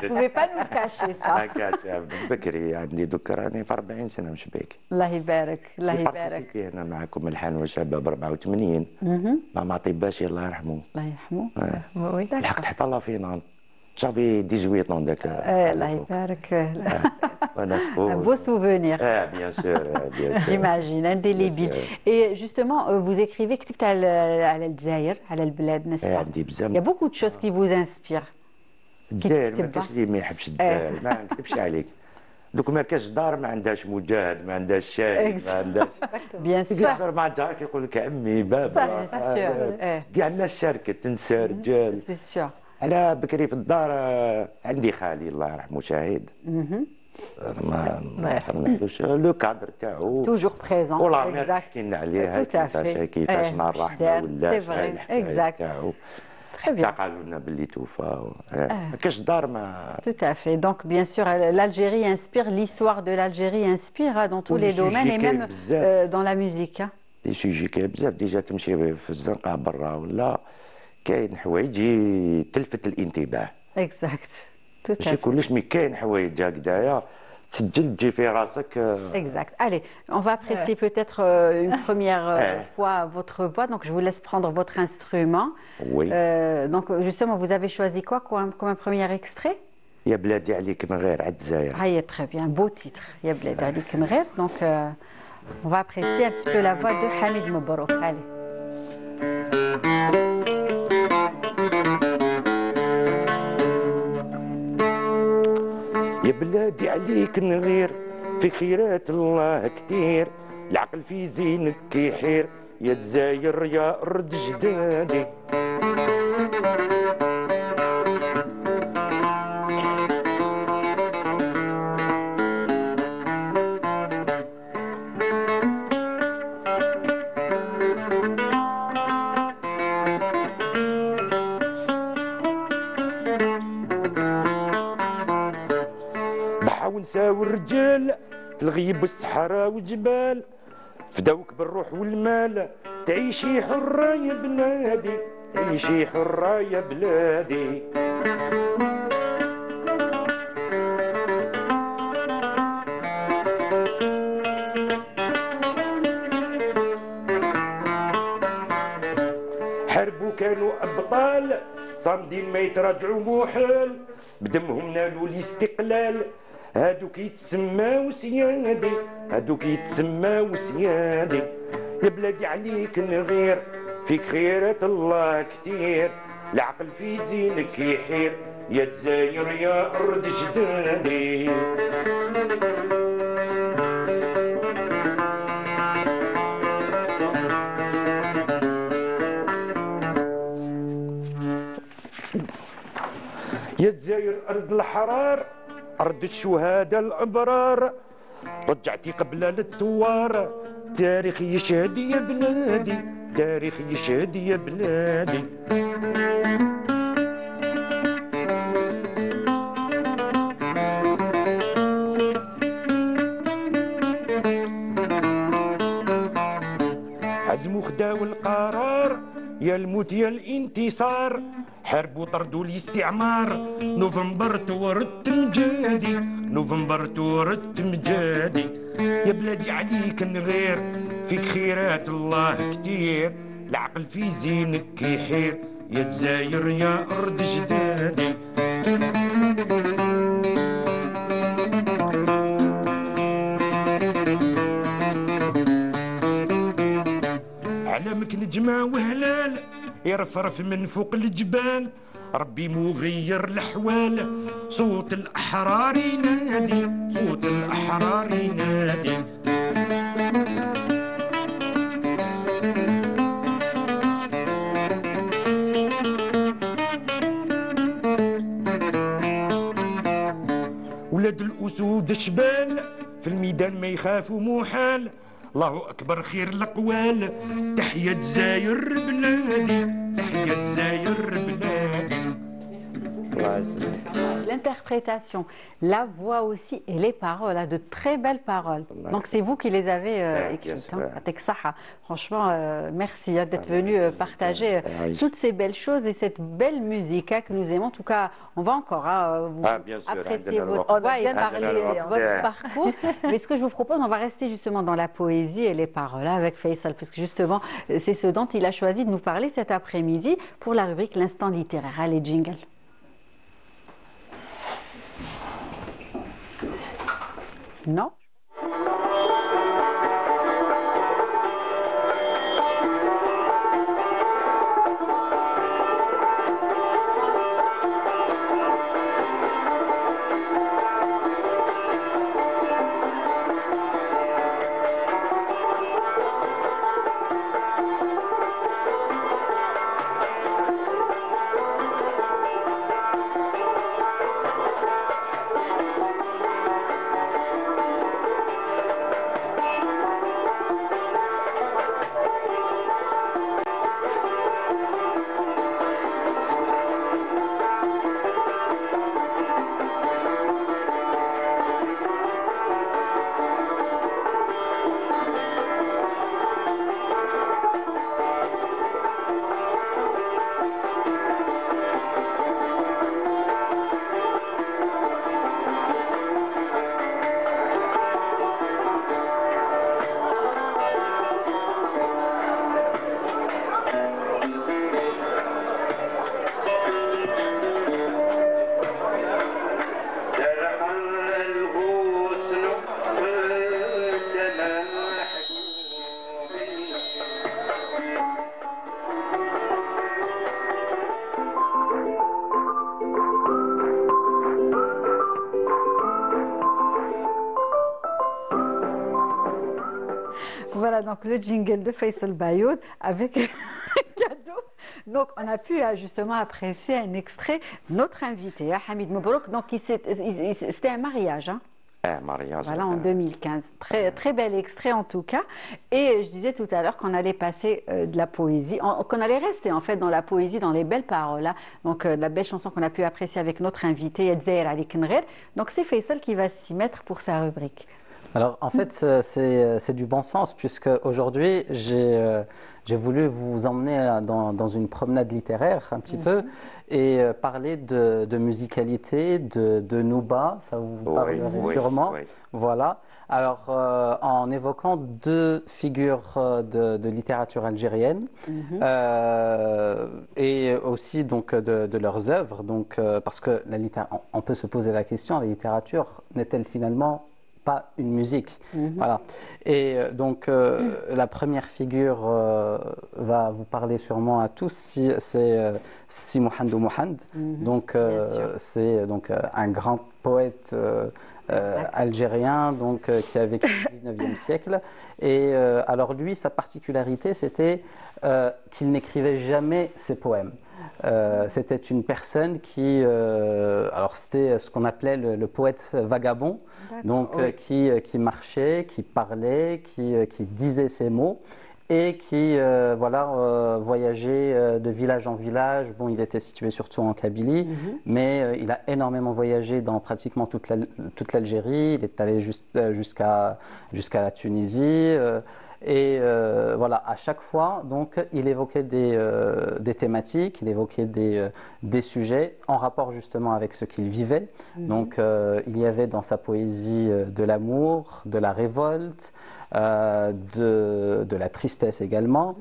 ne pouvez pas nous le cacher ça. بكري عندي دوك راني في 40 سنه مش باكي. الله يبارك الله يبارك. انا معكم الحان وشباب 84 ماما طيباشي الله يرحمه. الله يرحمه. لحقت حتى لا فينال. J'avais 18 ans d'accord. الله يبارك. Un beau souvenir. Bien sûr, bien sûr. J'imagine, indélébile. Et justement, vous écrivez كتبت على الجزائر, على البلاد, n'est-ce pas? Il y a beaucoup de choses qui vous inspirent. الجزائر ما كاش اللي ما يحبش الجزائر، ما نكذبش عليك. دوك ما كاش دار ما عندهاش مجاهد، ما عندهاش شاهد، ما عندهاش. بيان سور. تقصر مع جارك يقول لك عمي بابا. كاع الناس شاركت نساء رجال. سي سور. أنا بكري في الدار عندي خالي الله يرحمه شاهد. ما نحبوش لو كادر تاعو توجور بريزون. ولا مير حكينا عليها كيفاش نهار الرحمه ولا الحكايه تاعو. حتى قالوا لنا باللي توفى. ما كاش دار ما. Tout à fait. Donc bien sûr l'Algérie inspire, l'histoire de l'Algérie inspire dans tous les domaines et même dans la musique. لي سوجي كاين بزاف ديجا تمشي في الزنقه برا ولا كاين حوايج تلفت الانتباه. اكزاكت. ماشي كلش مي كاين حوايج هكذايا تسجل تجي في راسك. Exact. Allez, on va apprécier peut-être une première fois votre voix. Donc je vous laisse prendre votre instrument. Oui. Donc justement, vous avez choisi quoi comme un premier extrait? يا بلادي عليك نغير على الجزائر. Ah, très bien, beau titre. يا بلادي عليك نغير. Donc on va apprécier un petit peu la voix de Hamid Mabrouk. Allez. يا بلادي عليك نغير في خيرات الله كتير، العقل في زينك كيحير يا جزاير يا أرض جدادي. ونساو الرجال في الغيب والصحراء والجبال فداوك بالروح والمال، تعيشي حرة يا بلادي تعيشي حرة يا بلادي. حاربوا كانوا أبطال صامدين ما يتراجعوا محال، بدمهم نالوا الاستقلال هادوك يتسماو سيادي هادوك يتسماو سيادي. يا بلادي عليك نغير فيك خيرات الله كتير، العقل في زينك يحير يا جزاير يا أرض جدادي. يا جزاير أرض الحرار أرض الشهداء الأبرار، رجعتي قبلة للثوار، تاريخ يشهد يا بلادي تاريخ يشهد يا بلادي. عزموا خداو القرار يا الموت يا الانتصار، حاربوا طردوا الاستعمار، نوفمبر توردت مجادي نوفمبر توردت مجادي. يا بلادي عليك نغير فيك خيرات الله كتير، العقل في زينك يحير يا جزاير يا أرض جدادي. علمك نجمة وهلال يرفرف من فوق الجبال، ربي مغير الأحوال، صوت الأحرار ينادي صوت الأحرار ينادي. ولاد الأسود شبال في الميدان ما يخافوا محال الله أكبر خير الأقوال تحيا جزاير بلادي تحيا جزاير بلادي. L'interprétation, la voix aussi et les paroles, de très belles paroles. Donc c'est vous qui les avez écrites. Franchement, merci d'être venu partager toutes ces belles choses et cette belle musique que nous aimons. En tout cas, on va encore apprécier votre voix et parler de votre parcours. Mais ce que je vous propose, on va rester justement dans la poésie et les paroles avec Faisal, parce que justement, c'est ce dont il a choisi de nous parler cet après-midi pour la rubrique L'Instant littéraire. Allez, jingle. Non. Voilà donc le jingle de Faisal Bayoud avec un cadeau. Donc on a pu justement apprécier un extrait de notre invité, Hamid Mebrouk. Donc c'était un mariage. Hein. Mariage. Voilà, en 2015. Très, très bel extrait en tout cas. Et je disais tout à l'heure qu'on allait passer de la poésie, qu'on allait rester en fait dans la poésie, dans les belles paroles. Hein. Donc la belle chanson qu'on a pu apprécier avec notre invité, Yedzair Ali Kenrer. Donc c'est Faisal qui va s'y mettre pour sa rubrique. Alors en fait c'est du bon sens puisque aujourd'hui j'ai voulu vous emmener dans une promenade littéraire un petit peu et parler de musicalité, de Nouba, ça vous parlerait sûrement. Oui. Voilà. Alors en évoquant deux figures de littérature algérienne et aussi donc de leurs œuvres, donc parce que on peut se poser la question, la littérature n'est-elle finalement pas une musique. Voilà. Et donc, la première figure va vous parler sûrement à tous, c'est Si Mouhandou Mouhand. Donc, c'est donc un grand poète algérien donc, qui a vécu au 19e siècle. Et alors, lui, sa particularité, c'était qu'il n'écrivait jamais ses poèmes. C'était une personne qui, alors c'était ce qu'on appelait le poète vagabond, donc qui marchait, qui parlait, qui disait ses mots et qui voilà, voyageait de village en village. Bon, il était situé surtout en Kabylie, mais il a énormément voyagé dans pratiquement toute l'Algérie. Il est allé jusqu'à la Tunisie. Et voilà, à chaque fois, donc, il évoquait des thématiques, il évoquait des sujets en rapport justement avec ce qu'il vivait. Donc, il y avait dans sa poésie de l'amour, de la révolte, de la tristesse également.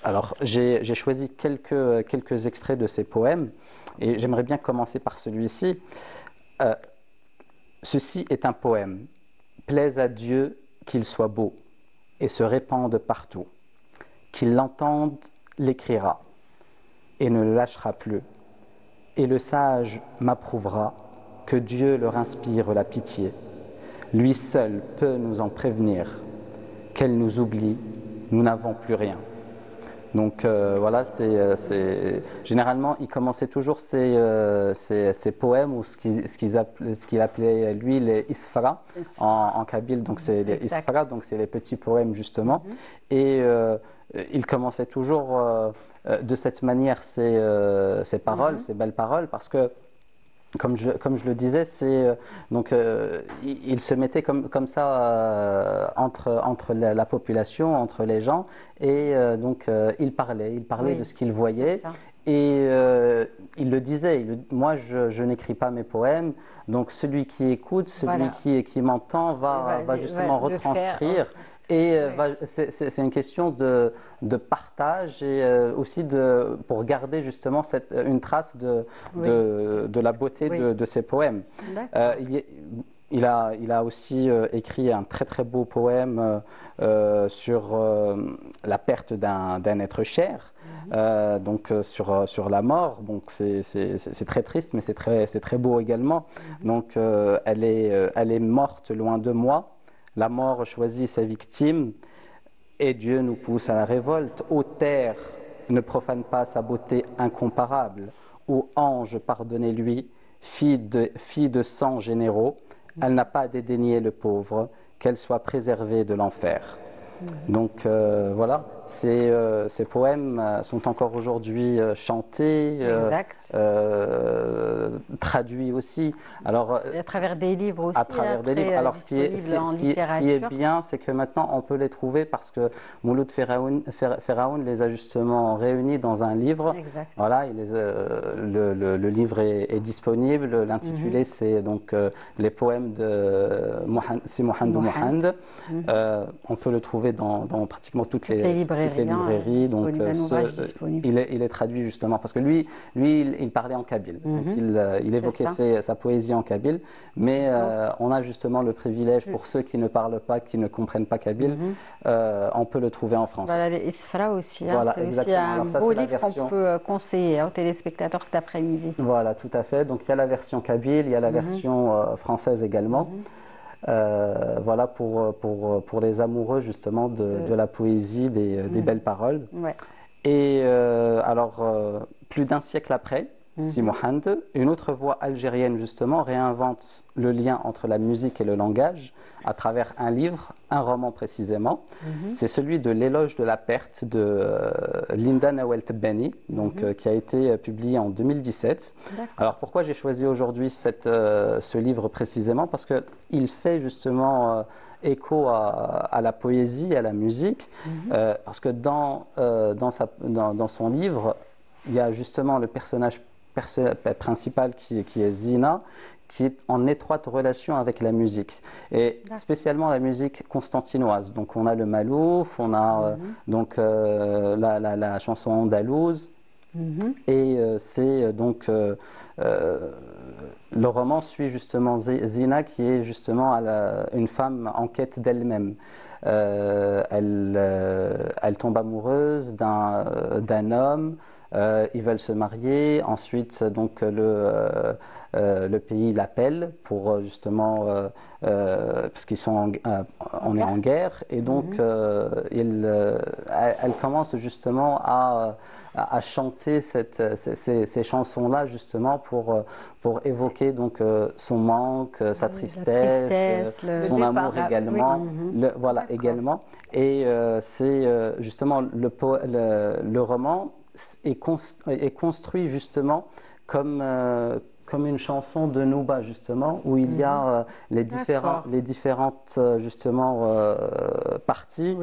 Alors, j'ai choisi quelques extraits de ses poèmes et j'aimerais bien commencer par celui-ci. Ceci est un poème. Plaise à Dieu qu'il soit beau et se répande partout. Qu'il l'entende, l'écrira et ne le lâchera plus. Et le sage m'approuvera que Dieu leur inspire la pitié. Lui seul peut nous en prévenir. Qu'elle nous oublie, nous n'avons plus rien. Donc voilà, généralement, il commençait toujours ses poèmes ou ce qu'il appelait lui les isfra en kabyle. Donc c'est les isfra, donc c'est les petits poèmes justement. Et il commençait toujours de cette manière ses paroles, ses belles paroles, parce que comme je le disais, il se mettait comme ça entre la population, entre les gens, et il parlait de ce qu'il voyait, et il le disait. Moi, je n'écris pas mes poèmes, donc celui qui écoute, celui qui m'entend va justement retranscrire. Et c'est une question de partage et aussi pour garder justement une trace de la beauté de ses poèmes. Il a aussi écrit un très très beau poème sur la perte d'un être cher, sur la mort. Donc c'est très triste, mais c'est très beau également. Donc elle est morte loin de moi. La mort choisit sa victime et Dieu nous pousse à la révolte. Ô terre, ne profane pas sa beauté incomparable. Ô ange, pardonnez-lui, fille de sang généraux, elle n'a pas dédaigné le pauvre, qu'elle soit préservée de l'enfer. Donc voilà, ces poèmes sont encore aujourd'hui chantés, traduits aussi. Alors, et à travers des livres aussi. À travers des livres. Alors ce qui est bien, c'est que maintenant on peut les trouver parce que Mouloud Feraoun les a justement réunis dans un livre. Exact. Voilà, le livre est disponible. L'intitulé c'est donc les poèmes de Si Mohamed Mohand. On peut le trouver dans pratiquement toutes les librairies. Donc, il est traduit justement parce que lui il parlait en kabyle. Donc il évoquait sa poésie en kabyle. Mais on a justement le privilège pour ceux qui ne parlent pas, qui ne comprennent pas kabyle, on peut le trouver en français. Voilà, les Isfra aussi. Voilà, c'est aussi un beau livre qu'on peut conseiller aux téléspectateurs cet après-midi. Voilà, tout à fait. Donc il y a la version kabyle, il y a la version française également. Voilà pour les amoureux justement de la poésie, des belles paroles. Et alors plus d'un siècle après, Si Mohand, une autre voix algérienne justement réinvente le lien entre la musique et le langage à travers un livre, un roman précisément. C'est celui de L'éloge de la perte de Linda Nawel Tebani, qui a été publié en 2017. Alors pourquoi j'ai choisi aujourd'hui ce livre précisément? Parce qu'il fait justement écho à la poésie, à la musique, parce que dans son livre, il y a justement le personnage principal qui est Zina, qui est en étroite relation avec la musique, et spécialement la musique constantinoise. Donc on a le Malouf, on a la chanson andalouse, et c'est donc le roman suit justement Zina, qui est justement une femme en quête d'elle-même. Elle tombe amoureuse d'un homme. Ils veulent se marier. Ensuite, donc le pays l'appelle pour justement parce on est en guerre, et donc elle commence justement à chanter ces chansons-là justement pour évoquer donc son manque, sa tristesse, son amour également. Voilà également. Et c'est justement le roman est construit justement comme une chanson de Nouba justement, où il y a les différentes justement parties.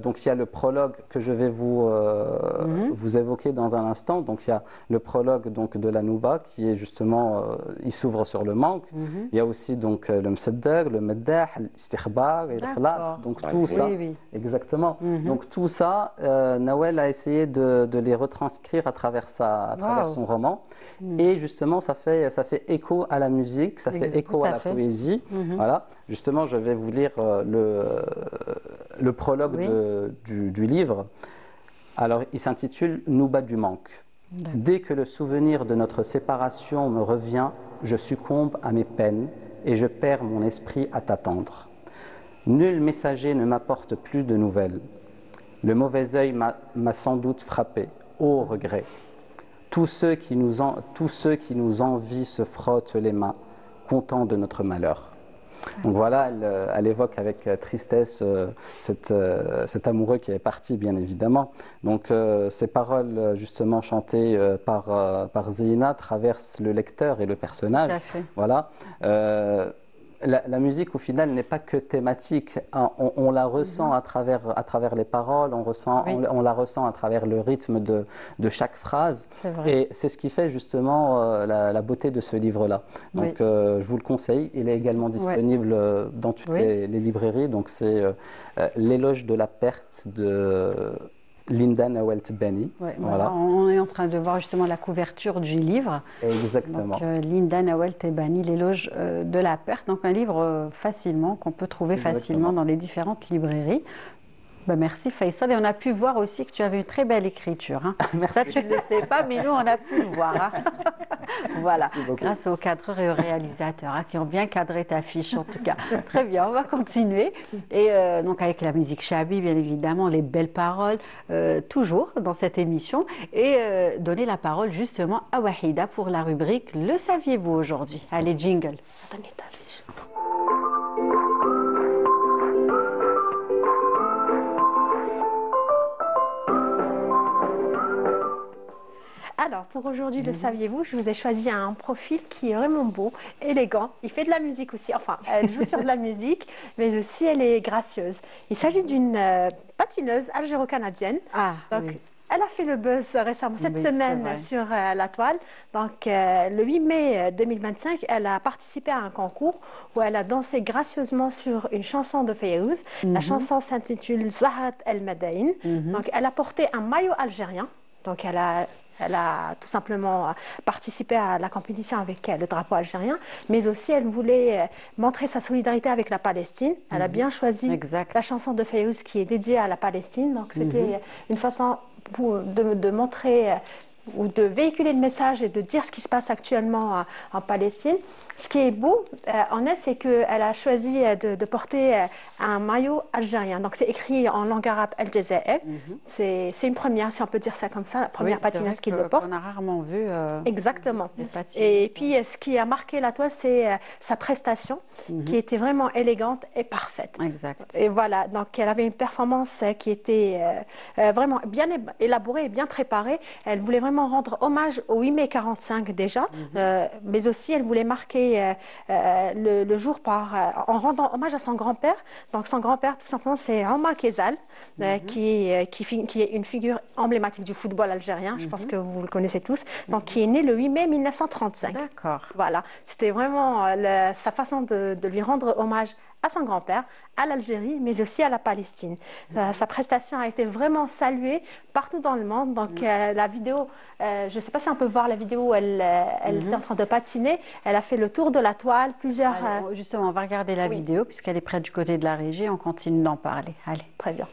Donc il y a le prologue que je vais vous évoquer dans un instant. Donc il y a le prologue donc de la Nouba qui est justement il s'ouvre sur le manque. Il y a aussi donc le Msaddag, le Maddah, l'istikhbar et l'ikhlas. Donc tout ça, exactement. Donc tout ça, Nawel a essayé de les retranscrire à travers son roman, et justement ça fait écho à la musique, ça fait écho à la poésie. Voilà. Justement, je vais vous lire le prologue du livre. Alors, il s'intitule Nouba du manque. Dès que le souvenir de notre séparation me revient, je succombe à mes peines et je perds mon esprit à t'attendre. Nul messager ne m'apporte plus de nouvelles. Le mauvais œil m'a sans doute frappé, ô regret. Tous ceux qui nous envient se frottent les mains, contents de notre malheur. Donc voilà, elle évoque avec tristesse cet amoureux qui est parti, bien évidemment. Donc ces paroles, justement chantées par Zina, traversent le lecteur et le personnage. Tout à fait. Voilà. La musique, au final, n'est pas que thématique. On la ressent à travers les paroles, on la ressent à travers le rythme de chaque phrase. Et c'est ce qui fait justement la beauté de ce livre-là. Donc, je vous le conseille. Il est également disponible dans toutes les librairies. Donc, c'est L'éloge de la perte de Linda Nawalt Bani. Voilà. On est en train de voir justement la couverture du livre. Exactement. Donc, Linda Nawalt Bani, L'éloge de la perte. Donc un livre qu'on peut trouver facilement dans les différentes librairies. Ben, merci Faisal. Et on a pu voir aussi que tu avais une très belle écriture. Hein. Merci. Ça, tu ne le sais pas, mais nous, on a pu le voir. Hein. Voilà, grâce aux cadreurs et aux réalisateurs qui ont bien cadré ta fiche, en tout cas. Très bien, on va continuer. Et donc, avec la musique Chabi, bien évidemment, les belles paroles, toujours dans cette émission. Et donner la parole justement à Wahida pour la rubrique Le saviez-vous aujourd'hui? Allez, jingle. Donnez ta fiche. Alors, pour aujourd'hui, le saviez-vous, je vous ai choisi un profil qui est vraiment beau, élégant. Il fait de la musique aussi, enfin, elle joue sur de la musique, mais aussi elle est gracieuse. Il s'agit d'une patineuse algéro-canadienne. Elle a fait le buzz récemment, cette semaine, sur la toile. Donc, le 8 mai 2025, elle a participé à un concours où elle a dansé gracieusement sur une chanson de Fayrouz. La chanson s'intitule Zahat El Madain. Donc, elle a porté un maillot algérien. Donc, elle a tout simplement participé à la compétition avec le drapeau algérien, mais aussi elle voulait montrer sa solidarité avec la Palestine. Elle a bien choisi la chanson de Fayrouz qui est dédiée à la Palestine. Donc, c'était une façon de montrer ou de véhiculer le message et de dire ce qui se passe actuellement en Palestine. Ce qui est beau en elle, c'est qu'elle a choisi de porter un maillot algérien. Donc, c'est écrit en langue arabe El Jazair. C'est une première, si on peut dire ça comme ça, la première patineuse qui le porte. On a rarement vu. Exactement. Et puis, ce qui a marqué la toile, c'est sa prestation, qui était vraiment élégante et parfaite. Exact. Et voilà, donc elle avait une performance qui était vraiment bien élaborée et bien préparée. Elle voulait vraiment rendre hommage au 8 mai 45 déjà, mais aussi elle voulait marquer le jour en rendant hommage à son grand-père. Donc son grand-père, tout simplement, c'est Omar Kezal, qui est une figure emblématique du football algérien. Je pense que vous le connaissez tous. Donc qui est né le 8 mai 1935. D'accord. Voilà, c'était vraiment sa façon de lui rendre hommage à son grand-père, à l'Algérie, mais aussi à la Palestine. Sa prestation a été vraiment saluée partout dans le monde. Donc la vidéo, je ne sais pas si on peut voir la vidéo où elle était en train de patiner. Elle a fait le tour de la toile, plusieurs... Allez, justement, on va regarder la vidéo puisqu'elle est près du côté de la régie. On continue d'en parler. Allez. Très bien.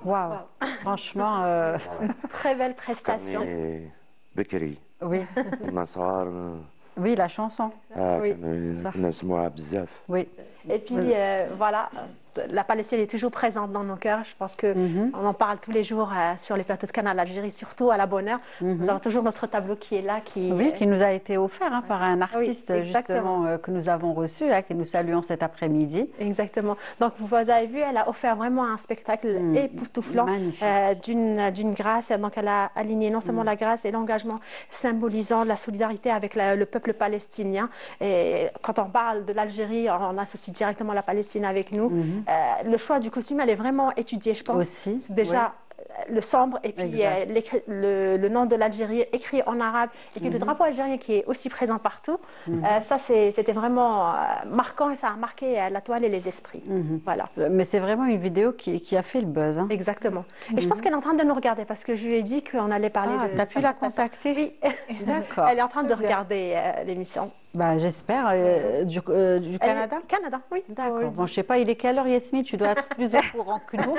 Waouh, franchement... Très belle prestation. بكري Oui, كنا صغار oui, la chanson. Oui, كنا نسمعوها بزاف. Oui. Et puis voilà, la Palestine est toujours présente dans nos cœurs. Je pense que on en parle tous les jours sur les plateaux de Canal Algérie, surtout à la bonne heure. Nous avons toujours notre tableau qui est là, Oui, qui nous a été offert par un artiste exactement. justement que nous avons reçu, que nous saluons cet après-midi. Exactement. Donc vous avez vu, elle a offert vraiment un spectacle époustouflant, d'une grâce. Donc elle a aligné non seulement la grâce et l'engagement symbolisant la solidarité avec le peuple palestinien. Et quand on parle de l'Algérie, on associe directement la Palestine avec nous. Le choix du costume, elle est vraiment étudiée, je pense. Aussi, c'est déjà le sombre et puis le nom de l'Algérie écrit en arabe et puis le drapeau algérien qui est aussi présent partout. Ça, c'était vraiment marquant et ça a marqué la toile et les esprits. Voilà. Mais c'est vraiment une vidéo qui a fait le buzz. Hein. Exactement. Et je pense qu'elle est en train de nous regarder parce que je lui ai dit qu'on allait parler de... Tu as pu la contacter? Oui. D'accord. Elle est en train de regarder l'émission. Bah, j'espère. Du Canada? Canada, oui. D'accord. Bon, je sais pas, il est quelle heure, Yasmine? Tu dois être plus au courant que nous.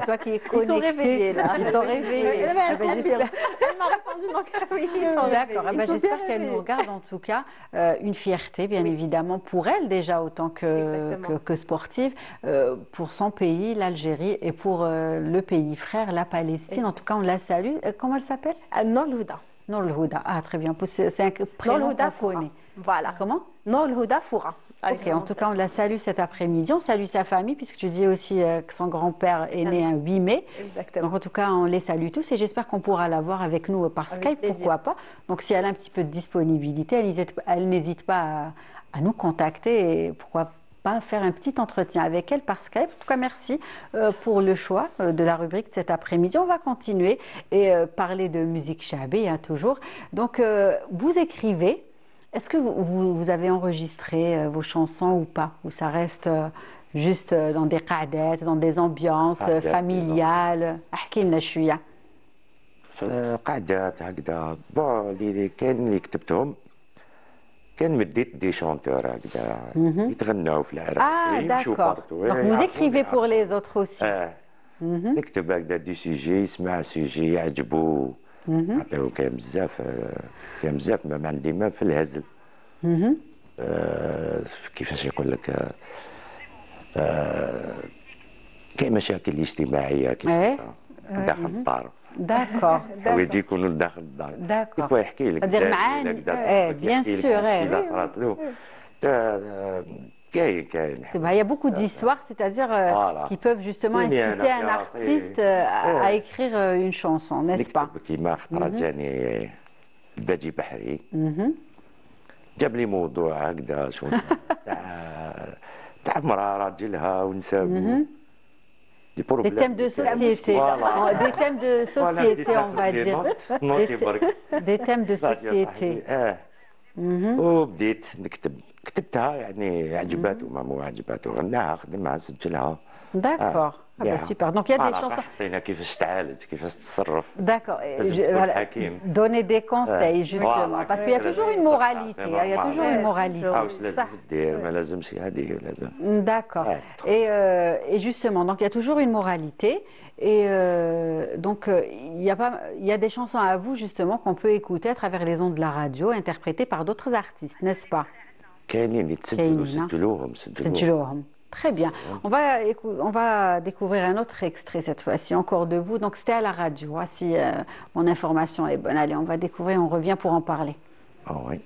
Toi qui es connectée. Ils sont réveillés, là. Ils sont réveillés. Elle m'a répondu, donc oui, ils sont réveillés. D'accord. J'espère qu'elle nous regarde, en tout cas. Une fierté, bien évidemment, pour elle déjà, autant que sportive, pour son pays, l'Algérie, et pour le pays frère, la Palestine. En tout cas, on la salue. Comment elle s'appelle? Nour Houda. Nour Houda. Ah, très bien. C'est un prénom qu'on connaît. Voilà. Comment? Nour Houda Foura. Ok, en tout cas, on la salue cet après-midi. On salue sa famille, puisque tu dis aussi que son grand-père est né un 8 mai. Exactement. Donc, en tout cas, on les salue tous et j'espère qu'on pourra la voir avec nous par Skype, pourquoi pas. Donc, si elle a un petit peu de disponibilité, elle n'hésite pas à nous contacter et pourquoi pas faire un petit entretien avec elle par Skype. En tout cas, merci pour le choix de la rubrique de cet après-midi. On va continuer et parler de musique chabé, toujours. Donc, vous écrivez. Est-ce que vous avez enregistré vos chansons ou pas? Ou ça reste juste dans des qa'adat, dans des ambiances familiales? احكي لنا شوية. في قعدات هكذا بون اللي كاين اللي كتبتهم كان مديت دي شونتور هكذا يتغناو في العراس يمشوا بارتو. Donc vous écrivez pour les autres aussi. نكتب هكذا دي سوجي يسمع سوجي يعجبو عطيو. كاين بزاف ما عندي ما في الهزل. كيفاش يقول لك كاين مشاكل اجتماعيه كيف داخل الدار. D'accord. حوايج يكونوا داخل الدار. D'accord. كيف يحكي لك bien sûr. صارت له كاين Il y a beaucoup d'histoires, c'est-à-dire qui peuvent justement inciter un artiste à écrire une chanson, n'est-ce pas? كيما خطرة جاني الباجي بحري جاب لي موضوع هكذا شو تاع مرأة راجلها ونسابو. Des thèmes de société, des thèmes de société, on va dire. Des thèmes de société. وبديت كتبتها يعني عجباتو ما مو عجباتو غناها خدمها سجلها. D'accord. Ah bah super. Donc il y a des chansons. حطينا كيفاش تعالج كيفاش تصرف. D'accord. Donner des conseils justement parce qu'il y a toujours une moralité. Il y a toujours une moralité. واش لازم دير ما لازمش هذه لازم. D'accord. Et justement donc il y a toujours une moralité et donc il y a des chansons à vous justement qu'on peut écouter à travers les ondes de la radio interprétées par d'autres artistes, n'est-ce pas? كاينين يتسجلوا سجلوهم. Très bien. On va découvrir un autre extrait cette fois-ci, encore de vous. Donc c'était à la radio. Si mon information est bonne. Allez, on va découvrir, on revient pour en parler. Ah oui.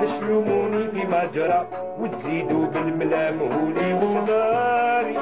تشلموني فيما جرى وتزيدوا بالملام هولي وناري.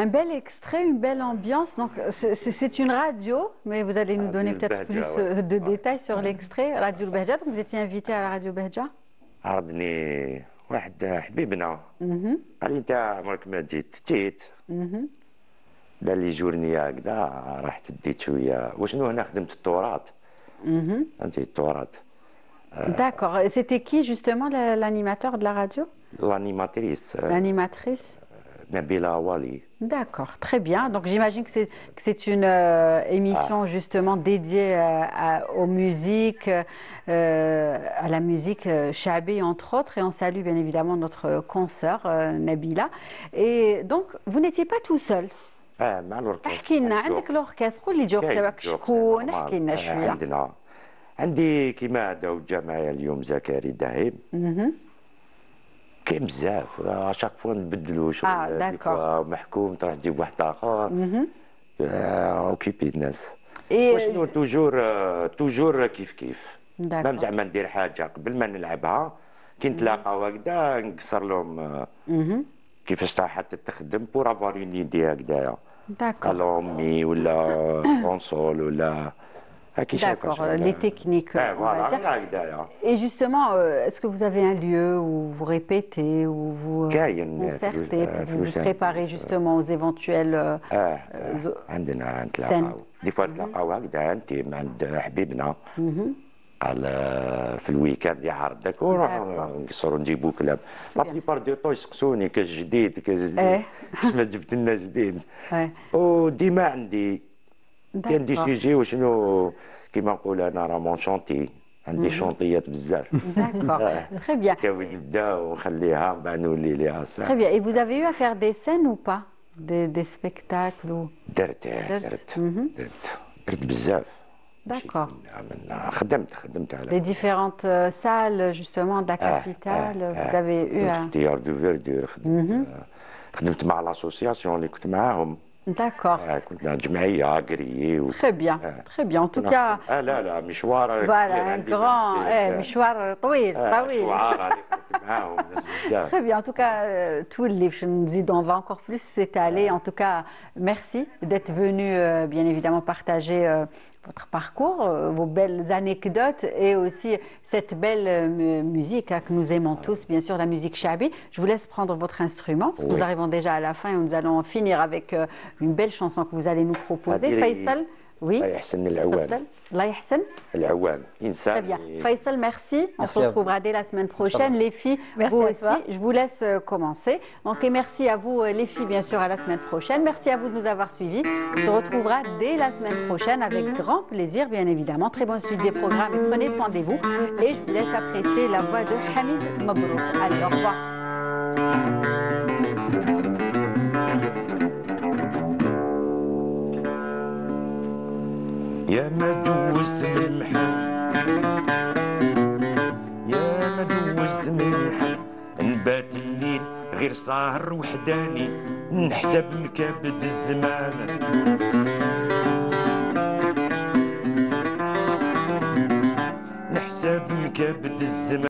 Un bel extrait, une belle ambiance. Donc, c'est une radio, mais vous allez nous donner peut-être plus de détails sur l'extrait. Radio Behja, donc vous étiez invité à la Radio Behja. عرضني واحد حبيبنا قال لي انت عمرك ما جيت دار لي جورنيه هكذا رحت ديت شويه وشنو هنا خدمت التراث فهمتي التراث. D'accord. Et c'était qui justement l'animateur de la radio? L'animatrice. L'animatrice. Nabila Wali. D'accord, très bien. Donc j'imagine que c'est une émission justement dédiée aux musiques, à la musique Chabi entre autres. Et on salue bien évidemment notre consoeur Nabila. Et donc vous n'étiez pas tout seul. مع الأوركسترا. احكي لنا عندك الأوركسترا، قول لي الجوق تبعك شكون، احكي لنا شوية. عندي كيما هذا جا معايا اليوم زكري داهب. كاين بزاف اشاك فوا نبدلو شغل فوا محكوم تروح تجيب واحد اخر اوكيبي الناس وشنو توجور كيف ما زعما ندير حاجه قبل ما نلعبها كي نتلاقاو هكذا نقصر لهم كيفاش حتى تخدم بور افوار اون ايدي هكذايا على امي ولا كونسول ولا. D'accord, les techniques, on va dire. Et justement, est-ce que vous avez un lieu où vous répétez, où vous concertez, pour vous préparez justement aux éventuelles عندنا نتلاقاو دي فوا نتلاقاو هكذا انت عند حبيبنا قال في الويكاند يعرضك ونروح نقصروا نجيبوا كلام. لا بليبار دو طو يسقسوني كاش جديد كاش ما جبت لنا جديد وديما عندي كاين دي سوجي وشنو كيما نقول انا راه مون شونتي عندي شونطيات بزاف. D'accord, très bien. كاوي نبدا ونخليها من بعد نولي ليها صح. Très bien. Et vous avez eu à faire des scènes ou pas, des spectacles ou... درت بزاف. D'accord. خدمت على les différentes salles justement de la capitale, vous avez eu à... تيار دو فيردور خدمت مع لاسوسياسيون اللي كنت معاهم. D'accord. كنا جمعية أجرية. Très bien, très bien. En tout cas. لا مشوار. Voilà, un grand, مشوار طويل. مشوار كنت معاهم ناس بزاف. Très bien. En tout cas, tout le livre, on va encore plus s'étaler. En tout cas, merci d'être venu, bien évidemment, partager votre parcours, vos belles anecdotes et aussi cette belle musique que nous aimons tous, bien sûr, la musique Chabi. Je vous laisse prendre votre instrument, parce que nous arrivons déjà à la fin et nous allons finir avec une belle chanson que vous allez nous proposer. Faisal, oui. الله يحسن العوام إنسان. Très bien. Faisal, merci. On se retrouvera dès la semaine prochaine. Les filles, vous aussi. Je vous laisse commencer. Donc, et merci à vous, les filles, bien sûr, à la semaine prochaine. Merci à vous de nous avoir suivis. On se retrouvera dès la semaine prochaine avec grand plaisir, bien évidemment. Très bonne suite des programmes et prenez soin de vous. Et je vous laisse apprécier la voix de Hamid Mabrouk. Allez, au revoir. يا ما دوزت من المحن يا ما دوزت من المحن نبات الليل غير سهر وحداني نحسب مكابد الزمان